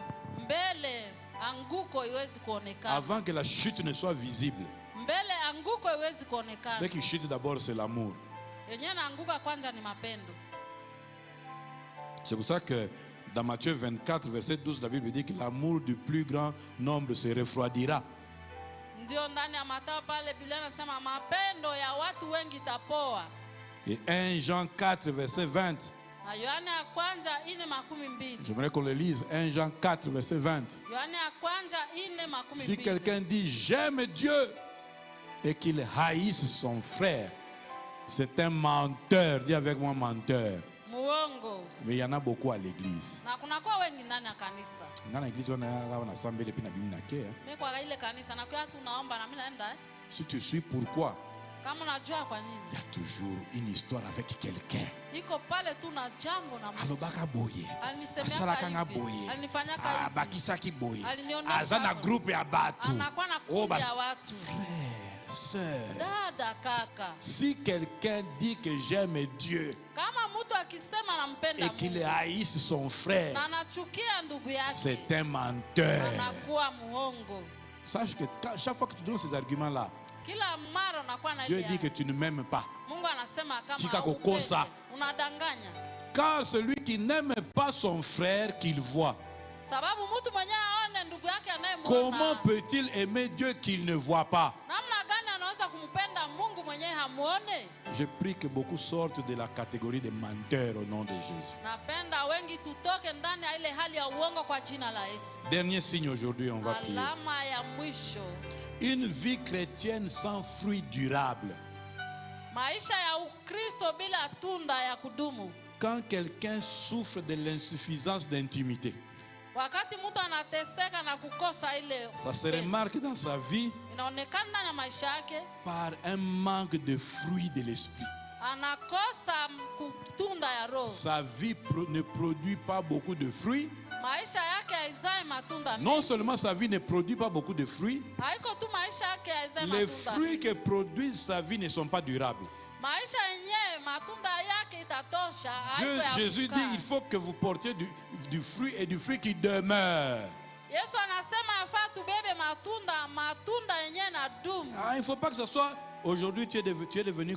mbele anguko iwezi kuonekana, Avant que la chute ne soit visible. mbele anguko iwezi kuonekana. Ce qui chute d'abord, c'est l'amour. Yenyewe naanguka kwanza ni mapendo. C'est pour ça que dans Matthieu 24, verset 12, la Bible dit que l'amour du plus grand nombre se refroidira. Ndio ndani ya Mathayo pale Biblia inasema mapendo ya watu wengi itapoa. Et 1 Jean 4, verset 20. Na Yohana ya kwanza 4:20. J'aimerais qu'on le lise. 1 Jean 4, verset 20. Yohana ya kwanza 4:20. Si quelqu'un dit j'aime Dieu et qu'il haïsse son frère, c'est un menteur. Dis avec moi menteur. Muongo. Mais il y en a beaucoup à l'église. Na kunakuwa wengi ndani ya kanisa. Dans l'église, on a assemblé puis on a Bible. Mimi kwa ile kanisa na kwa tunaomba na mimi naenda. Si tu suis pourquoi, Kama unajua kwa nini? il y a toujours une histoire avec quelqu'un. Iko pale tu na jambo na mtu. Alobaka boye. Alinisemea Asalakanga hivi. boye. Alinifanyaka hivi. Bakisaki boye. Alinionyesha Azana hapo. groupe ya batu. Anakuwa na Oh, kundi ya watu. frère, sœur. Dada kaka. Si quelqu'un dit que j'aime Dieu Kama mtu akisema nampenda et qu'il Mungu haïsse son frère, na anachukia ndugu yake, c'est un menteur. anakuwa muongo. Sache que chaque fois que tu donnes ces arguments-là, Kila mara unakuwa na Dieu ile dit que tu ne m'aimes pas. Mungu anasema Chika kama kukosa. haupendi, unadanganya. Car celui qui n'aime pas son frère qu'il voit, Sababu mtu mwenyewe aone ndugu yake comment anayemuona. peut-il aimer Dieu qu'il ne voit pas? Namna gani anaweza kumpenda Mungu mwenyewe hamuone? Je prie que beaucoup sortent de la catégorie des menteurs au nom de Jésus. Napenda wengi tutoke ndani ya ile hali ya uongo kwa jina la Yesu. Dernier signe aujourd'hui, on va prier. Alama ya mwisho. Une vie chrétienne sans fruit durable. Maisha ya Ukristo bila tunda ya kudumu. Quand quelqu'un souffre de l'insuffisance d'intimité, Wakati mtu anateseka na kukosa ile, ça se remarque dans sa vie inaonekana na maisha yake, par un manque de fruit de l'esprit. anakosa kutunda ya roho. Sa vie ne produit pas beaucoup de fruits. Maisha yake haizai matunda Non mengi. seulement sa vie ne produit pas beaucoup de fruits, Haiko tu maisha yake haizai les matunda. fruits que produit sa vie ne sont pas durables. Maisha yenyewe matunda yake itatosha. Dieu, haiko ya Jésus kukaa. dit, il faut que vous portiez du fruit et du fruit qui demeure. Yesu anasema yafaa tubebe matunda yenyewe na dumu. Ah, il ne faut pas que ce soit aujourd'hui tu es devenu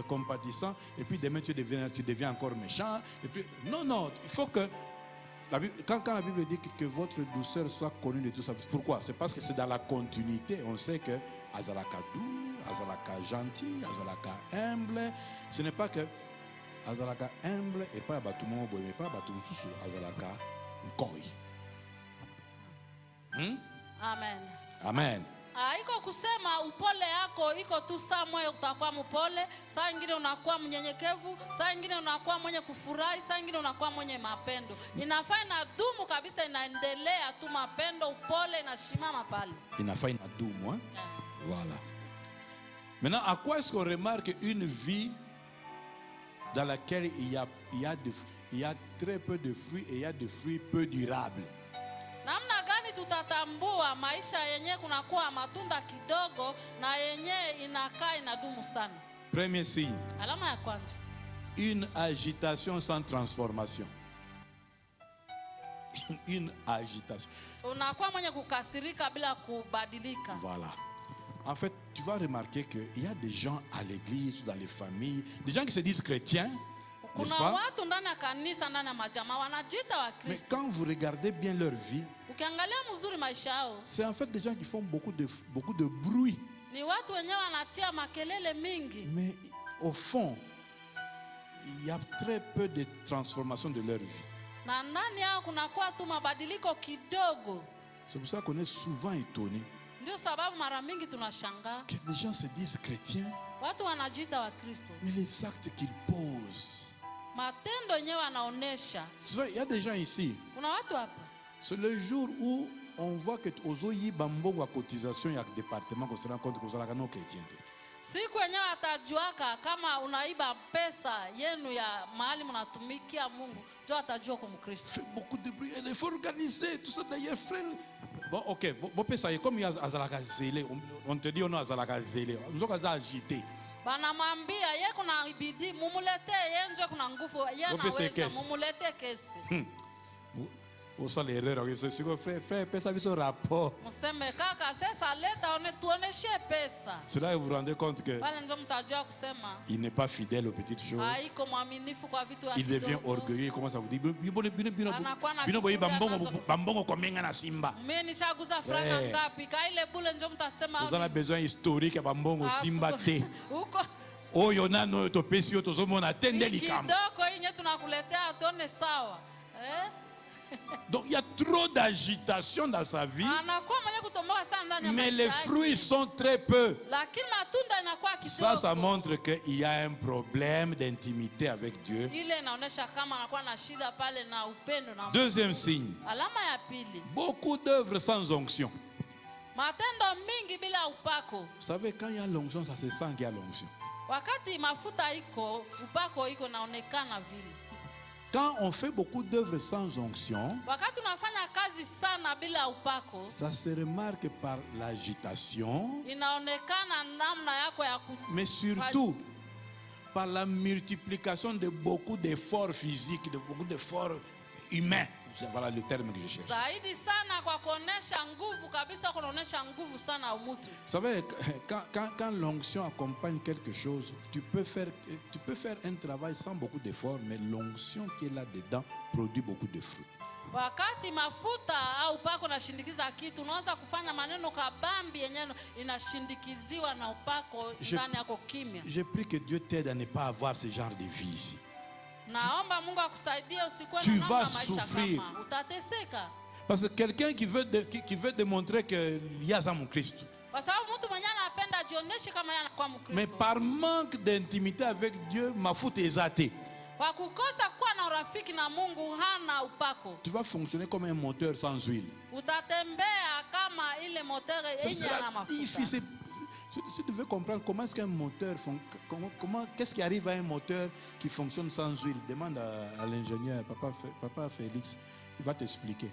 compatissant et puis demain tu deviens encore méchant. Et puis, non, il faut que quand la Bible dit que votre douceur soit connue de tous. Pourquoi? C'est parce que c'est dans la continuité. On sait que Azalaka doux, Azalaka gentil, Azalaka humble. Ce n'est pas que Azalaka humble et pas Batumo Boy, mais pas Batumo Susu, Azalaka Nkoi. Amen. Amen. Haiko kusema upole yako iko tu saa moja utakuwa mpole, saa nyingine unakuwa mnyenyekevu, nyingine nyingine unakuwa mwenye kufurahi, nyingine unakuwa mwenye mapendo. Inafaa inadumu kabisa, inaendelea tu mapendo, upole inashimama pale. Inafaa inadumu, hein? Voilà. Maintenant, à quoi est-ce qu'on remarque une vie dans laquelle il y a très peu de fruits et il y a des fruits peu durables? Namna gani tutatambua maisha yenye kunakuwa matunda kidogo na yenye inakaa inadumu sana? Premier signe. Alama ya kwanza. Une agitation sans transformation. Une agitation. Unakuwa mwenye kukasirika bila kubadilika. Voilà. En fait, tu vas remarquer qu'il y a des gens à l'église ou dans les familles, des gens qui se disent chrétiens, n'est-ce Kuna pas? watu ndani ya kanisa, ndani ya majamaa wanajiita wa Mais Kristo. quand vous regardez bien leur vie, Ukiangalia mzuri maisha yao, c'est en fait des gens qui font beaucoup de bruit. ni watu wenyewe wanatia makelele mingi. Mais au fond, il y a très peu de transformation de leur vie. Na ndani yao kunakuwa tu mabadiliko kidogo. C'est pour ça qu'on est souvent étonné Ndio sababu mara mingi tunashangaa que les gens se disent chrétiens, watu wanajiita wa Kristo, mais les actes qu'ils posent. matendo yenyewe wanaonesha. Il y a des gens ici, Kuna watu hapa, c'est le jour où on voit que Ozoyi Bambongo à cotisation, il y a un département qu'on se rend compte que nous sommes non chrétiens. siku yenyewe atajuaka kama unaiba pesa yenu ya mahali mnatumikia Mungu, ndio atajua kwa Mkristo. Fait beaucoup de bruit, il faut organiser tout ça d'ailleurs, frère. Bon, ok, bon, ça y est, comme il y a Azalaka zélé, on te dit on a Azalaka zélé. Nous avons agité. Banamwambia ye kuna bidii, mumulete ye nje kuna nguvu, ye anaweza, mumulete kesi. Où sont les erreurs? C'est que frère, pesa biso rapport. Mseme kaka, sasa leta tuoneshe pesa. Cela vous vous rendez compte que Pale ndio mtajua kusema il n'est pas fidèle aux petites choses. haiko mwaminifu kwa vitu Il devient orgueilleux, il commence à vous dire bambongo komenga na simba. Mimi nishaguza franga ngapi? Kaile bule ndio mtasema. Vous avez besoin historique ya bambongo simba te. Huko Oyo nano to pesi yo tozomona tende likamba. Kidogo yenye tunakuletea tuone sawa. Donc il y a trop d'agitation dans sa vie, mais les fruits sont très peu. Ça montre qu'il y a un problème d'intimité avec Dieu. Deuxième signe, beaucoup d'œuvres sans onction. Vous savez, quand il y a l'onction, ça se sent qu'il y a l'onction. Quand on fait beaucoup d'œuvres sans onction, ça se remarque par l'agitation, mais surtout par la multiplication de beaucoup d'efforts physiques, de beaucoup d'efforts humains. Voilà le terme que je cherche. Vous savez, quand l'onction accompagne quelque chose, tu peux faire un travail sans beaucoup d'efforts, mais l'onction qui est là-dedans produit beaucoup de fruits. Wakati mafuta au upako nashindikiza kitu, unaweza kufanya maneno kabambi yenyewe inashindikiziwa na upako ndani yako kimya. Je prie que Dieu t'aide à ne pas avoir ce genre de vie ici. Naomba Mungu akusaidie usikuwe na namna maisha kama utateseka. Parce que quelqu'un qui veut démontrer que il y a ça mon Christ. Mais par manque d'intimité avec Dieu, ma faute est zatée. Tu vas fonctionner comme un moteur sans huile. Difficile. Si tu veux comprendre comment est-ce qu'un moteur qu'est-ce qui arrive à un moteur qui fonctionne sans huile, demande à l'ingénieur, papa Félix, il va t'expliquer.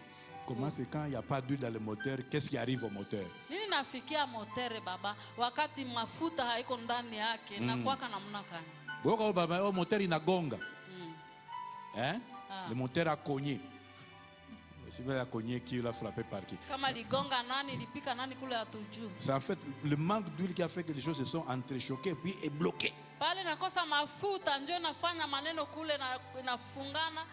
Comment c'est quand il n'y a pas d'huile dans le moteur, qu'est-ce qui arrive au moteur? Nini nafikia moteur baba wakati mafuta haiko ndani yake na kwaka namna gani? Boko baba au moteur inagonga. Hein? Le moteur a cogné. Si vous avez cogné, qui l'a frappé par qui? Kama ligonga nani lipika nani kule atujui. C'est en fait le manque d'huile qui a fait que les choses se sont entrechoquées puis est bloquées. Pale nakosa mafuta ndio nafanya maneno kule na fungana.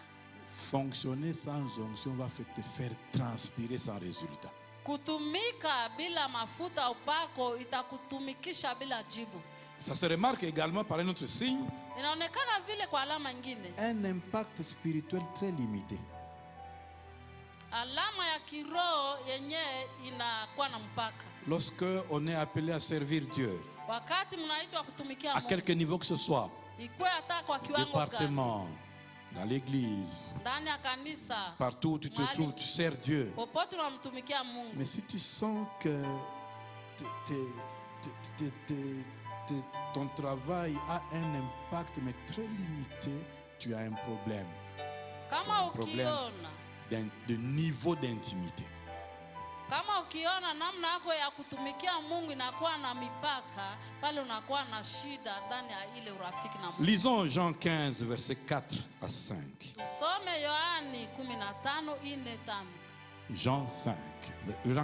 Fonctionner sans onction va te faire transpirer sans résultat. Kutumika bila mafuta upako itakutumikisha bila jibu. Ça se remarque également par un autre signe. Inaonekana vile kwa alama nyingine. Un impact spirituel très limité. Alama ya kiroho yenye inakuwa na mpaka. Lorsque on est appelé à servir Dieu, wakati mnaitwa kutumikia Mungu, à quelque niveau que ce soit, ikuwe hata kwa kiwango département, dans l'église, ndani ya kanisa, partout où tu te trouves, tu sers Dieu. Popote unamtumikia Mungu. Mais si tu sens que ton travail a un impact mais très limité, tu as un problème. Kama ukiona de niveau d'intimité. Kama ukiona namna yako ya kutumikia Mungu inakuwa na mipaka, pale unakuwa na shida ndani ya ile urafiki na Mungu. Lisons Jean 15 verset 4 à 5. Tusome Yohani 15:4-5. Jean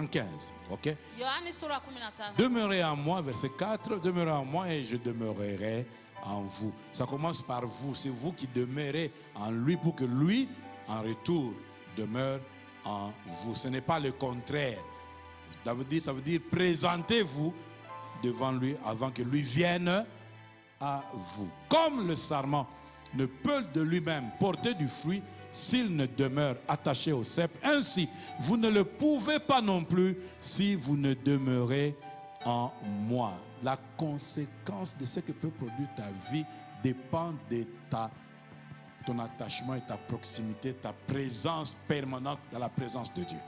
15, ok? Yohani sura 15. Demeurez en moi, verset 4, demeurez en moi et je demeurerai en vous. Ça commence par vous, c'est vous qui demeurez en lui pour que lui, en retour, demeure en vous. Ce n'est pas le contraire. Ça veut dire présentez-vous devant lui avant que lui vienne à vous. Comme le sarment ne peut de lui-même porter du fruit s'il ne demeure attaché au cep, ainsi vous ne le pouvez pas non plus si vous ne demeurez en moi. La conséquence de ce que peut produire ta vie dépend de ton attachement et ta proximité, ta présence permanente dans la présence de Dieu.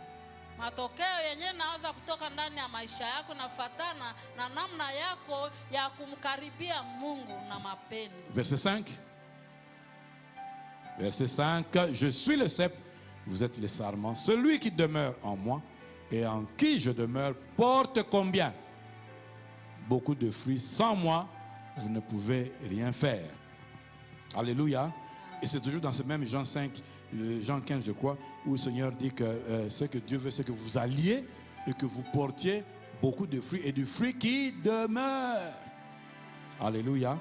Matokeo yenyewe naweza kutoka ndani ya maisha yako nafuatana na namna yako ya kumkaribia Mungu na mapendo. Verset 5. Verset 5. Je suis le cep, vous êtes les sarments. Celui qui demeure en moi et en qui je demeure porte combien? Beaucoup de fruits. Sans moi, vous ne pouvez rien faire. Alléluia. Et c'est toujours dans ce même Jean 5, Jean 15, je crois, où le Seigneur dit que ce que Dieu veut, c'est que vous alliez et que vous portiez beaucoup de fruits et du fruit qui demeure. Alléluia. Amen.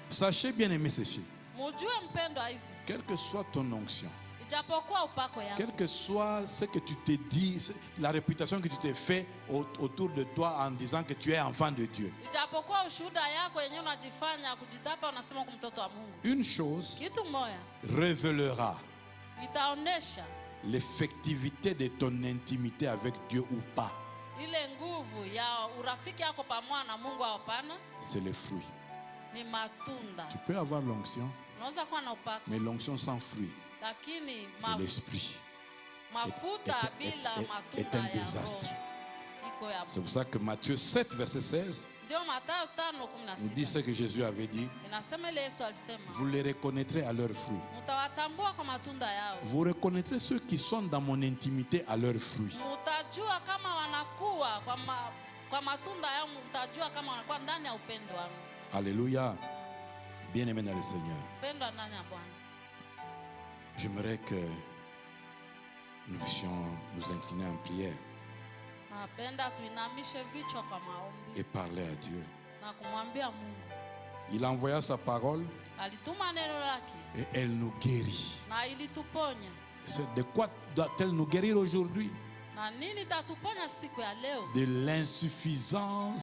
Sachez, bien aimé ceci, Mujue mpendwa hivi, quelle que soit ton onction, ijapokuwa upako yako, quel que soit ce que tu te dis, la réputation que tu t'es fait autour de toi en disant que tu es enfant de Dieu, ijapokuwa ushuhuda yako yenyewe unajifanya kujitapa, unasema kwa mtoto wa Mungu, une chose kitu moja révélera itaonesha l'effectivité de ton intimité avec Dieu ou pas. ile nguvu ya urafiki yako pamoja na Mungu au hapana. C'est le fruit. Ni matunda. Tu peux avoir l'onction, Unaweza kuwa na upako, mais l'onction sans fruit lakini de l'esprit mafuta bila est matunda un ya désastre. roho iko ya C'est pour ça que Matthieu 7, verset 16, ndio Mathayo nous dit 5:16 ce que Jésus avait dit. inasema ile Yesu alisema, Vous les reconnaîtrez à leurs fruits. mtawatambua kwa matunda yao. Vous reconnaîtrez ceux qui sont dans mon intimité à leurs fruits. Mtajua kama wanakuwa kwa matunda yao, mtajua kama wanakuwa ndani ya upendo wangu. Alléluia. Bien-aimé dans le Seigneur, Upendo ndani ya Bwana. j'aimerais que nous puissions nous incliner en prière Napenda tuinamishe vichwa kwa maombi et parler à Dieu. na kumwambia Mungu. Il envoya sa parole Alituma neno lake et elle nous guérit. na ilituponya. C'est de quoi doit-elle nous guérir aujourd'hui? Na nini tatuponya siku ya leo? De l'insuffisance